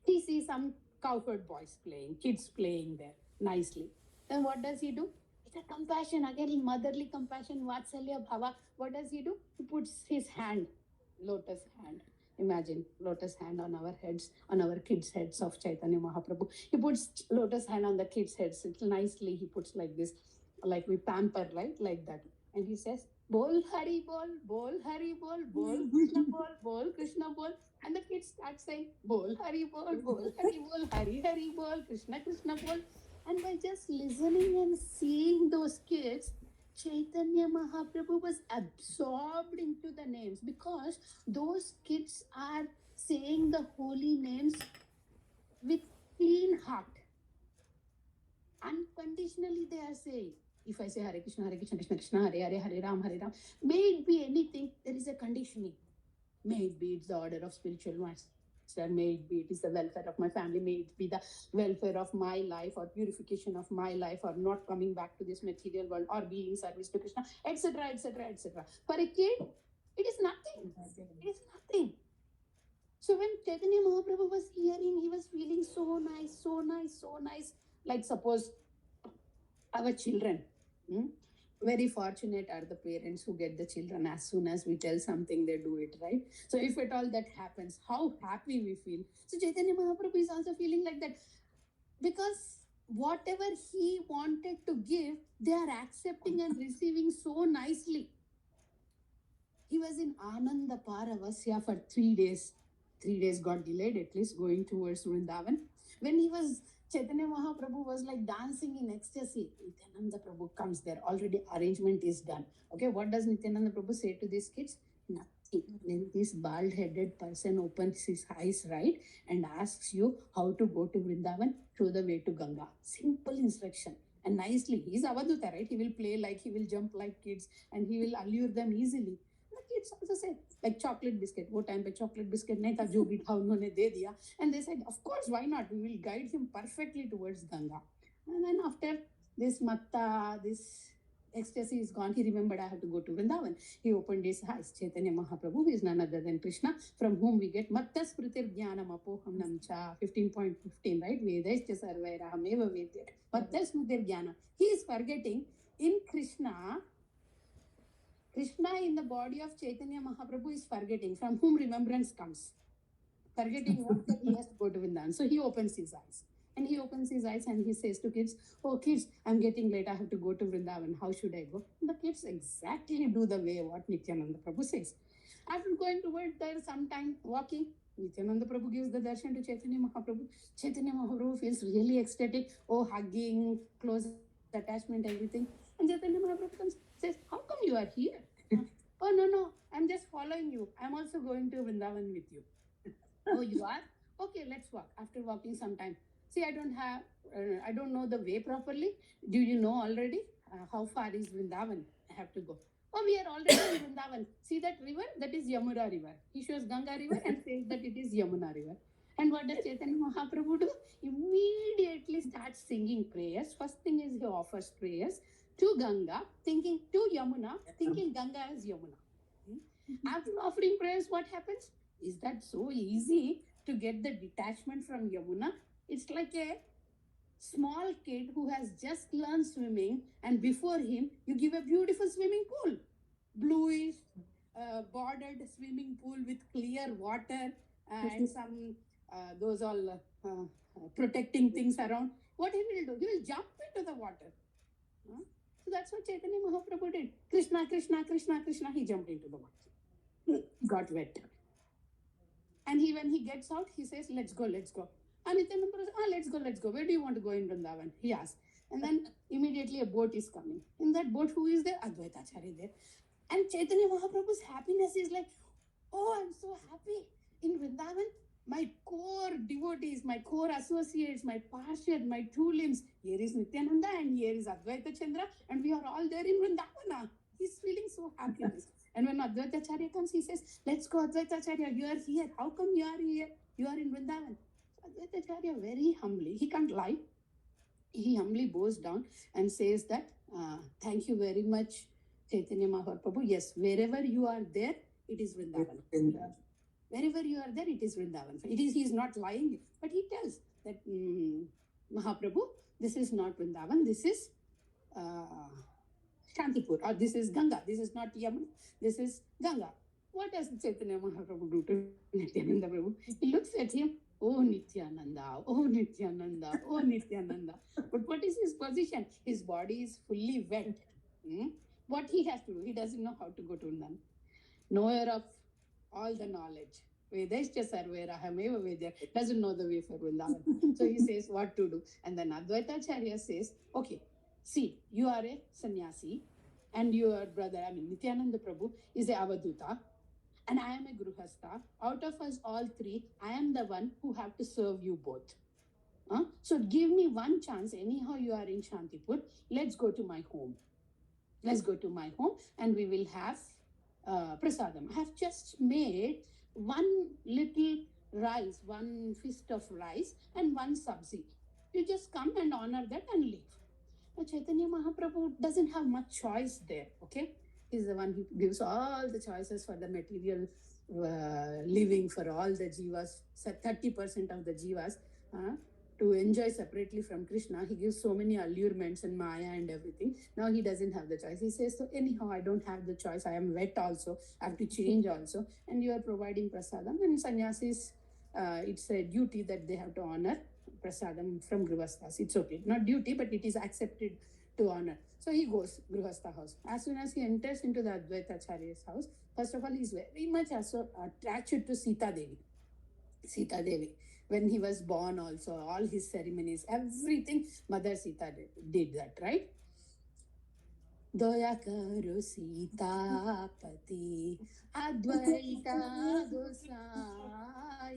He sees some cowherd boys playing, kids playing there nicely. Then what does he do? It's a compassion, again, motherly compassion, Vatsalya Bhava. What does he do? He puts his hand, lotus hand. Imagine lotus hand on our heads, on our kids' heads of Chaitanya Mahaprabhu. He puts lotus hand on the kids' heads. It's nicely, he puts like this, like we pamper, right? Like that. And he says, Bol Hari Bol Hari Bol Krishna Bol Krishna Bol. And the kids start saying, Bol Hari Bol Hari Hari Bol, Krishna Krishna Bol. And by just listening and seeing those kids, Chaitanya Mahaprabhu was absorbed into the names because those kids are saying the holy names with clean heart. Unconditionally they are saying. If I say Hare Krishna, Krishna Krishna, Hare Hare, Hare Ram, may it be anything, there is a conditioning. May it be it's the order of spiritual master, may it be it is the welfare of my family, may it be the welfare of my life or purification of my life or not coming back to this material world or being in service to Krishna, etc., etc., etc. For a kid, it is nothing. It is nothing. So when Chaitanya Mahaprabhu was hearing, he was feeling so nice, so nice, so nice. Like suppose our children, very fortunate are the parents who get the children as soon as we tell something, they do it, right? So if at all that happens, how happy we feel. So Chaitanya Mahaprabhu is also feeling like that because whatever he wanted to give, they are accepting and receiving so nicely. He was in Ananda Paravasya for 3 days. 3 days got delayed, at least going towards Vrindavan. When he was, Chaitanya Mahaprabhu was like dancing in ecstasy. Nityananda Prabhu comes there. Already arrangement is done. Okay, what does Nityananda Prabhu say to these kids? Nothing. Then this bald-headed person opens his eyes, right, and asks you how to go to Vrindavan, show the way to Ganga. Simple instruction. And nicely, he's Avaduta, right? He will play like, he will jump like kids and he will allure them easily. Kids also said, like chocolate biscuit. Wo time pe chocolate biscuit nahi tha, jo bhi tha unhone de diya. And they said, of course, why not? We will guide him perfectly towards Ganga. And then after this matta, this ecstasy is gone, he remembered I have to go to Vrindavan. He opened his eyes. Chaitanya Mahaprabhu, who is none other than Krishna, from whom we get matta smritir jnanam apoham namcha, 15.15, right? Vedaischa sarvairahameva vedya. Matta smritir jnanam. He is forgetting in Krishna in the body of Chaitanya Mahaprabhu is forgetting from whom remembrance comes. Forgetting what that he has to go to Vrindavan. So he opens his eyes And he opens his eyes and he says to kids, "Oh, kids, I'm getting late. I have to go to Vrindavan. How should I go?" And the kids exactly do the way what Nityananda Prabhu says. After going towards there sometime walking, Nityananda Prabhu gives the darshan to Chaitanya Mahaprabhu. Chaitanya Mahaprabhu feels really ecstatic. Oh, hugging, close attachment, everything. And Chaitanya Mahaprabhu comes, says, "How come you are here?" "Oh, no, I'm just following you. I'm also going to Vrindavan with you." "Oh, you are? Okay, let's walk." After walking some time, "See, I don't know the way properly. Do you know already? How far is Vrindavan? I have to go." "Oh, we are already in Vrindavan. See that river? That is Yamuna river." He shows Ganga river and says that it is Yamuna river. And what does Chaitanya Mahaprabhu do? Immediately starts singing prayers. First thing is he offers prayers to Ganga, thinking to Yamuna, thinking Ganga as Yamuna. After offering prayers, what happens? Is that so easy to get the detachment from Yamuna? It's like a small kid who has just learned swimming, and before him, you give a beautiful swimming pool, bluish, bordered swimming pool with clear water and some those all protecting things around. What he will do? He will jump into the water. Huh? So that's what Chaitanya Mahaprabhu did. Krishna, Krishna, Krishna, Krishna. He jumped into the water. Got wet. And when he gets out, he says, "Let's go, let's go." And Nityananda Prabhu says, "Let's go, let's go. Where do you want to go in Vrindavan?" He asks. And then immediately a boat is coming. In that boat, who is there? Advaita Acharya there. And Chaitanya Mahaprabhu's happiness is like, "Oh, I'm so happy. In Vrindavan, my core devotees, my core associates, my parshad, my two limbs. Here is Nityananda and here is Advaita Chandra, and we are all there in Vrindavana." He's feeling so happy. And when Advaita Acharya comes, he says, "Let's go, Advaita Acharya. You are here. How come you are here? You are in Vrindavan." So Advaita Acharya very humbly, he can't lie. He humbly bows down and says that, "Thank you very much, Chaitanya Mahaprabhu. Yes, wherever you are there, it is Vrindavan. Wherever you are there, it is Vrindavan." He is not lying, but he tells that, "Mahaprabhu, this is not Vrindavan. This is Shantipur, or this is Ganga. This is not Yamuna. This is Ganga." What does Chaitanya Mahaprabhu do to Nityananda Prabhu? He looks at him. "Oh, Nityananda, oh, Nityananda, oh, Nityananda." But what is his position? His body is fully wet. What he has to do? He doesn't know how to go to Vrindavan. Knower of all the knowledge. Vedascha sarvera hameva vedya. Doesn't know the way for Vrindavan. So he says what to do. And then Advaita Acharya says, "Okay, see, you are a sannyasi, and your brother, Nityananda Prabhu, is a avaduta, and I am a gruhastha. Out of us all three, I am the one who have to serve you both. So give me one chance. Anyhow, you are in Shantipur. Let's go to my home. Let's go to my home, and we will have prasadam. I have just made one little rice, one fist of rice, and one sabzi. You just come and honor that and leave." Now, Chaitanya Mahaprabhu doesn't have much choice there, okay? He's the one who gives all the choices for the material living for all the jivas, 30% of the jivas, to enjoy separately from Krishna. He gives so many allurements and Maya and everything. Now he doesn't have the choice. He says, "So anyhow, I don't have the choice. I am wet also. I have to change also. And you are providing prasadam." And sannyasis, it's a duty that they have to honor prasadam from Grihasthas. It's okay. Not duty, but it is accepted to honor. So he goes Grihastha house. As soon as he enters into the Advaita Acharya's house, first of all, he is very much attached to Sita Devi. Sita Devi. When he was born also, all his ceremonies, everything, Mother Sita did that, right? "Daya karo Sitapati, Advaita Gosai.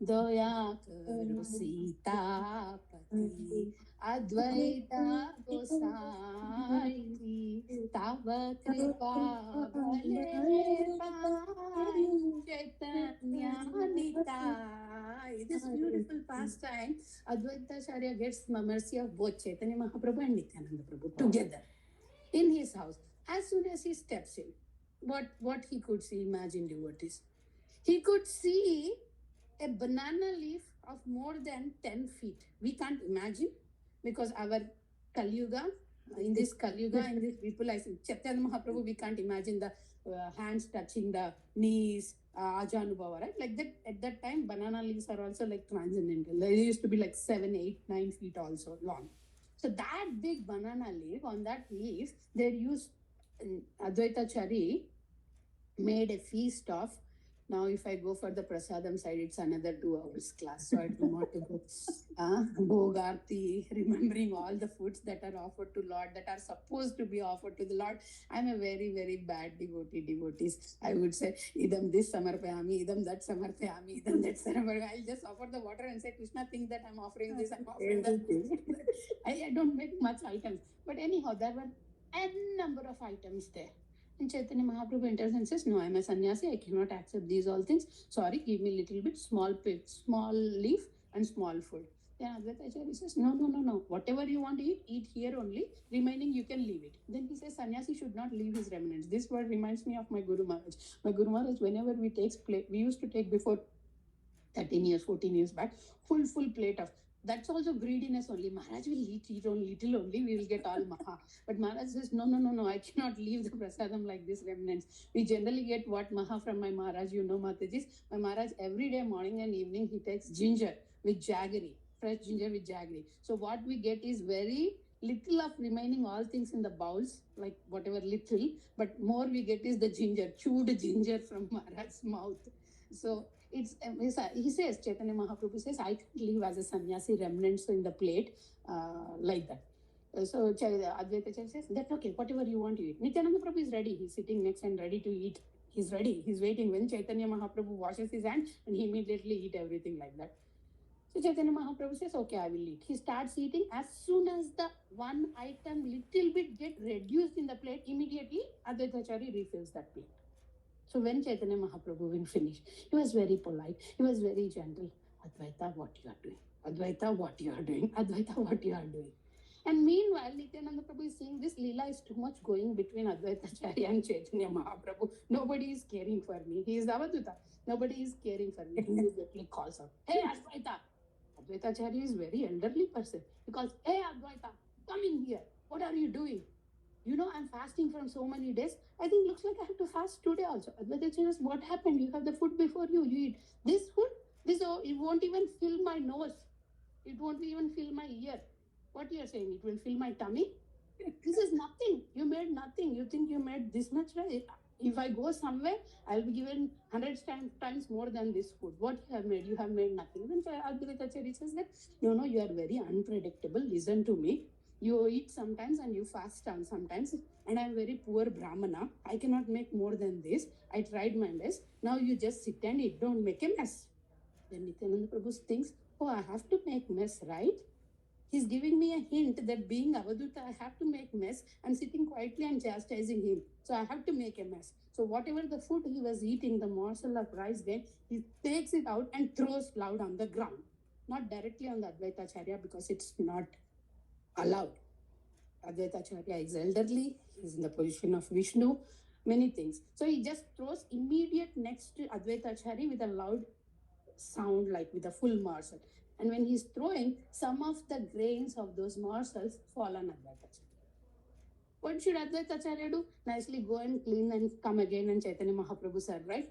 Daya karo Sitapati, Advaita Gosai. Tava kripa bhale pai, Chaitanya Nitai." This beautiful pastime, Advaita Acharya gets the mercy of both Chaitanya Mahaprabhu and Nityananda Prabhu together in his house. As soon as he steps in, what he could see, imagine devotees. He could see a banana leaf of more than 10 feet. We can't imagine, because our Kali-yuga, in this Kali-yuga, in this people, I say, Chaitanya Mahaprabhu, we can't imagine the hands touching the knees, Ajanubhava, right? Like that, at that time, banana leaves are also like transcendental. They used to be like 7, 8, 9 feet also long. So that big banana leaf, on that leaf, they used Advaita Acharya made a feast of. Now, if I go for the prasadam side, it's another 2 hours class. So I don't want to go. Bhogarti, remembering all the foods that are offered to Lord, that are supposed to be offered to the Lord. I'm a very, very bad devotees. I would say, idam this samarpayami, idam that samarpayami, idam that samarpayami. I'll just offer the water and say, Krishna, think that I'm offering this, I'm offering that. I don't make much items. But anyhow, there were n number of items there. And Chaitanya Mahaprabhu enters and says, no, I'm a sannyasi, I cannot accept these all things. Sorry, give me little bit, small leaf and small food. Then Advaita Acharya says, no. Whatever you want to eat here only. Remaining, you can leave it. Then he says, sannyasi should not leave his remnants. This word reminds me of my Guru Maharaj. My Guru Maharaj, whenever we used to take before 13 years, 14 years back, full plate of. That's also greediness only. Maharaj will eat only little only, we will get all maha. But Maharaj says, no, I cannot leave the prasadam like this remnants. We generally get what maha from my Maharaj, you know, Matajis. My Maharaj, every day, morning and evening, he takes ginger with jaggery, fresh ginger with jaggery. So what we get is very little of remaining all things in the bowls, like whatever little, but more we get is the ginger, chewed ginger from Maharaj's mouth. So it's he says, Chaitanya Mahaprabhu says, I can't leave as a sannyasi remnants in the plate like that. So Advaita Acharya says, that's okay, whatever you want to eat. Nityananda Prabhu is ready. He's sitting next and ready to eat. He's ready. He's waiting when Chaitanya Mahaprabhu washes his hand and he immediately eat everything like that. So Chaitanya Mahaprabhu says, okay, I will eat. He starts eating. As soon as the one item little bit get reduced in the plate, immediately Advaita Acharya refills that plate. So when Chaitanya Mahaprabhu will finish, he was very polite, he was very gentle. Advaita, what you are doing? Advaita, what you are doing? Advaita, what you are doing? And meanwhile, Nityananda Prabhu is saying this Leela is too much going between Advaita Acharya and Chaitanya Mahaprabhu. Nobody is caring for me. He is Avaduta. Nobody is caring for me. He immediately calls out, hey Advaita! Advaita Acharya is very elderly person. He calls, hey Advaita, come in here. What are you doing? You know, I'm fasting from so many days. I think looks like I have to fast today also. Advaita Acharya says, what happened? You have the food before you. You eat this food. It won't even fill my nose. It won't even fill my ear. What you are saying? It will fill my tummy. This is nothing. You made nothing. You think you made this much, right? If I go somewhere, I'll be given 100 times more than this food. What you have made? You have made nothing. Then Advaita Acharya says that, no, you are very unpredictable. Listen to me. You eat sometimes and you fast on sometimes. And I'm very poor Brahmana. I cannot make more than this. I tried my best. Now you just sit and eat. Don't make a mess. Then Nityananda Prabhu thinks, oh, I have to make mess, right? He's giving me a hint that being Avaduta, I have to make mess. I'm sitting quietly and chastising him. So I have to make a mess. So whatever the food he was eating, the morsel of rice there, he takes it out and throws loud on the ground. Not directly on the Advaita Acharya because it's not allowed. Advaita Acharya is elderly, he's in the position of Vishnu, many things. So he just throws immediate next to Advaita Acharya with a loud sound, like with a full morsel. And when he's throwing, some of the grains of those morsels fall on Advaita Acharya. What should Advaita Acharya do? Nicely go and clean and come again, and Chaitanya Mahaprabhu said, right?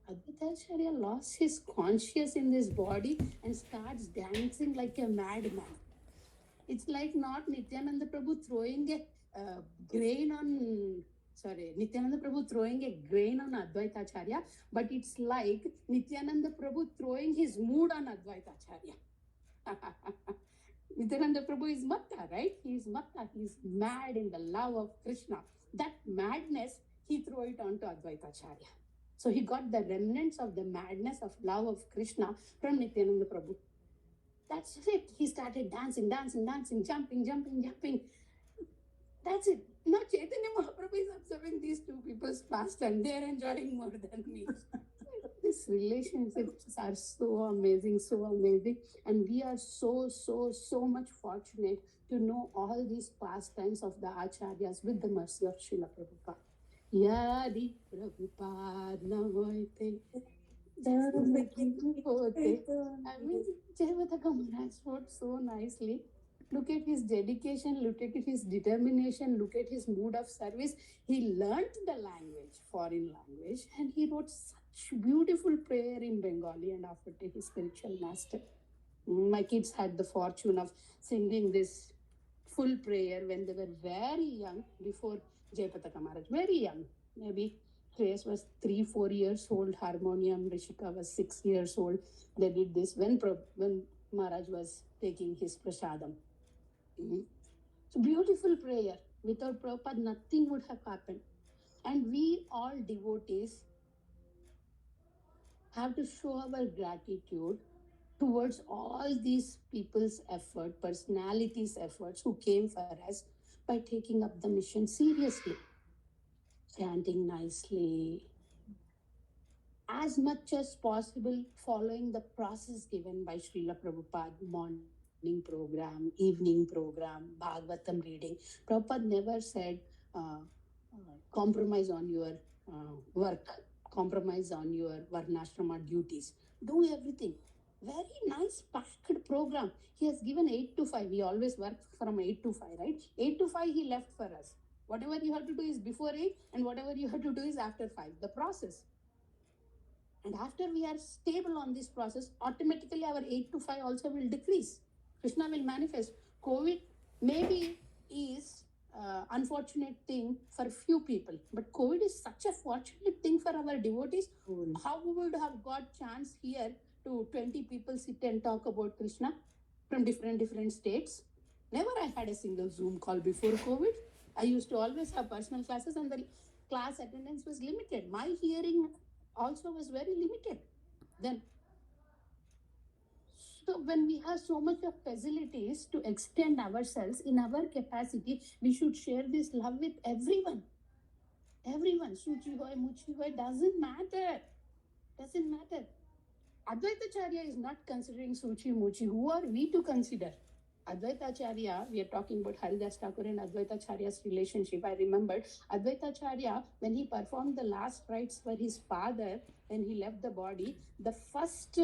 Advaita Acharya lost his conscience in this body and starts dancing like a madman. It's like not Nityananda Prabhu throwing a grain on, Nityananda Prabhu throwing a grain on Advaita Acharya, but it's like Nityananda Prabhu throwing his mood on Advaita Acharya. Nityananda Prabhu is Matta, right? He is Matta. He is mad in the love of Krishna. That madness, he threw it onto Advaita Acharya. So he got the remnants of the madness of love of Krishna from Nityananda Prabhu. That's it. He started dancing, jumping. That's it. Now Chaitanya Mahaprabhu is observing these two people's past and they're enjoying more than me. These relationships are so amazing. And we are so much fortunate to know all these pastimes of the Acharyas with the mercy of Srila Prabhupada. Yadi Prabhupada Namoite. I mean, Jayavadaka Maharaj wrote so nicely. Look at his dedication, look at his determination, look at his mood of service. He learnt the language, foreign language, and he wrote such beautiful prayer in Bengali and offered to his spiritual master. My kids had the fortune of singing this full prayer when they were very young, before Jayapataka Maharaj, very young. Maybe Shreyas was 3-4 years old, harmonium, Rishika was 6 years old. They did this when Maharaj was taking his prasadam. So beautiful prayer. Without Prabhupada, nothing would have happened. And we all devotees have to show our gratitude towards all these people's effort, personalities' efforts who came for us by taking up the mission seriously, chanting nicely, as much as possible following the process given by Srila Prabhupada, morning program, evening program, Bhagavatam reading. Prabhupada never said compromise on your work, compromise on your varnashrama duties. Do everything. Very nice packed program. He has given 8 to 5. We always work from 8 to 5, right? 8 to 5 he left for us. Whatever you have to do is before 8 and whatever you have to do is after 5. The process. And after we are stable on this process, automatically our 8 to 5 also will decrease. Krishna will manifest. COVID maybe is unfortunate thing for few people, but COVID is such a fortunate thing for our devotees. How we would have got chance here to 20 people sit and talk about Krishna from different states? Never I had a single Zoom call before COVID. I used to always have personal classes and the class attendance was limited. My hearing also was very limited then. So when we have so much of facilities to extend ourselves in our capacity, we should share this love with everyone. Everyone, Suchi hoy, Muchi hoy, doesn't matter. Doesn't matter. Advaita Acharya is not considering Suchi, Muchi. Who are we to consider? Advaita Acharya, we are talking about Haridas Thakur and Advaita Acharya's relationship. I remembered Advaita Acharya, when he performed the last rites for his father, when he left the body, the first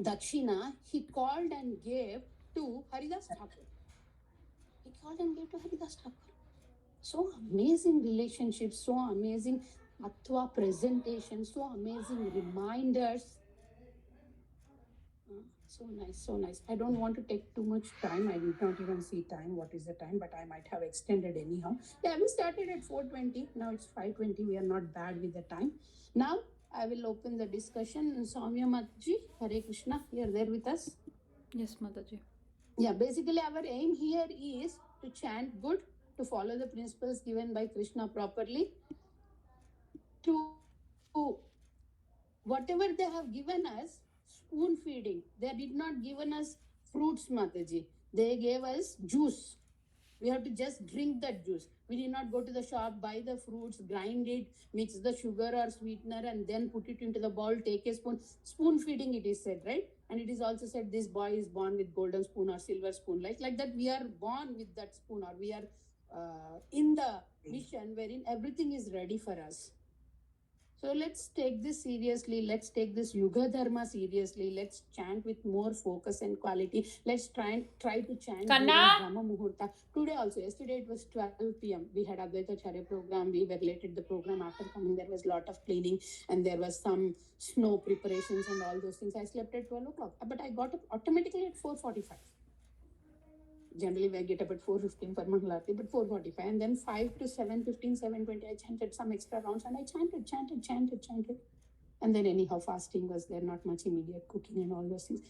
dakshina he called and gave to Haridas Thakur. He called and gave to Haridas Thakur. So amazing relationship, so amazing Atwa presentation, so amazing reminders. So nice, so nice. I don't want to take too much time. I did not even see time. What is the time? But I might have extended anyhow. Yeah, we started at 4:20. Now it's 5:20. We are not bad with the time. Now I will open the discussion. Soumya Mataji, Hare Krishna, you are there with us? Yes, Mataji. Yeah, basically our aim here is to chant good, to follow the principles given by Krishna properly, to whatever they have given us, spoon feeding. They did not given us fruits, Mataji. They gave us juice. We have to just drink that juice. We did not go to the shop, buy the fruits, grind it, mix the sugar or sweetener, and then put it into the bowl, take a spoon. Spoon feeding, it is said, right? And it is also said this boy is born with golden spoon or silver spoon. Like that, we are born with that spoon, or we are in the mission wherein everything is ready for us. So let's take this seriously. Let's take this Yuga Dharma seriously. Let's chant with more focus and quality. Let's try to chant during Brahma Muhurta. Today also, yesterday it was 12 p.m. We had Advaita Acharya program. We regulated the program. After coming, there was a lot of cleaning and there was some snow preparations and all those things. I slept at 12 o'clock, but I got up automatically at 4:45. Generally, I get up at 4:15 for Mangalarti, but 4:45. And then 5 to 7:15, 7:20, I chanted some extra rounds and I chanted. And then anyhow, fasting was there, not much immediate cooking and all those things.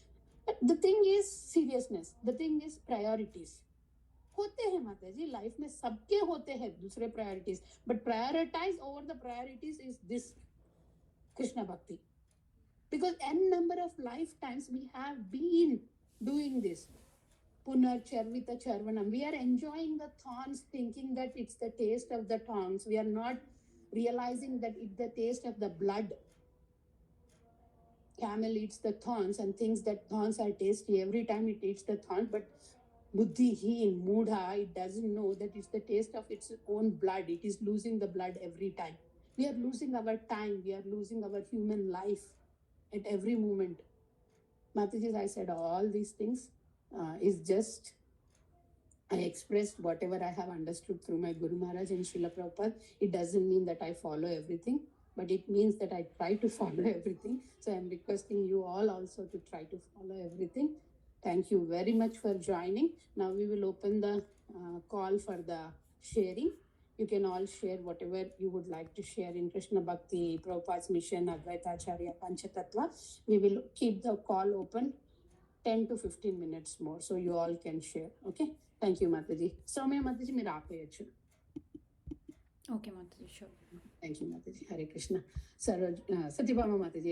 But the thing is seriousness. The thing is priorities. होते हैं माताजी, life में सबके होते हैं दूसरे priorities, but prioritise over the priorities is this Krishna Bhakti. Because n number of lifetimes we have been doing this. Punar Charvita Charvanam. We are enjoying the thorns, thinking that it's the taste of the thorns. We are not realizing that it's the taste of the blood. Camel eats the thorns and thinks that thorns are tasty. Every time it eats the thorn, but Buddhihin, Mudha, it doesn't know that it's the taste of its own blood. It is losing the blood every time. We are losing our time. We are losing our human life at every moment. Mataji, I said all these things is just, I expressed whatever I have understood through my Guru Maharaj and Srila Prabhupada. It doesn't mean that I follow everything. but it means that I try to follow everything. So I'm requesting you all also to try to follow everything. Thank you very much for joining. Now we will open the call for the sharing. You can all share whatever you would like to share in Krishna Bhakti, Prabhupada's mission, Advaita Acharya, Panchatattva. We will keep the call open 10 to 15 minutes more, so you all can share. Okay? Thank you, Mataji. Soumya Mataji, మీరు ఆపేయచ్చు. Okay Mataji, sure. Thank you, Mataji. Hare Krishna. Satyabhama Mataji.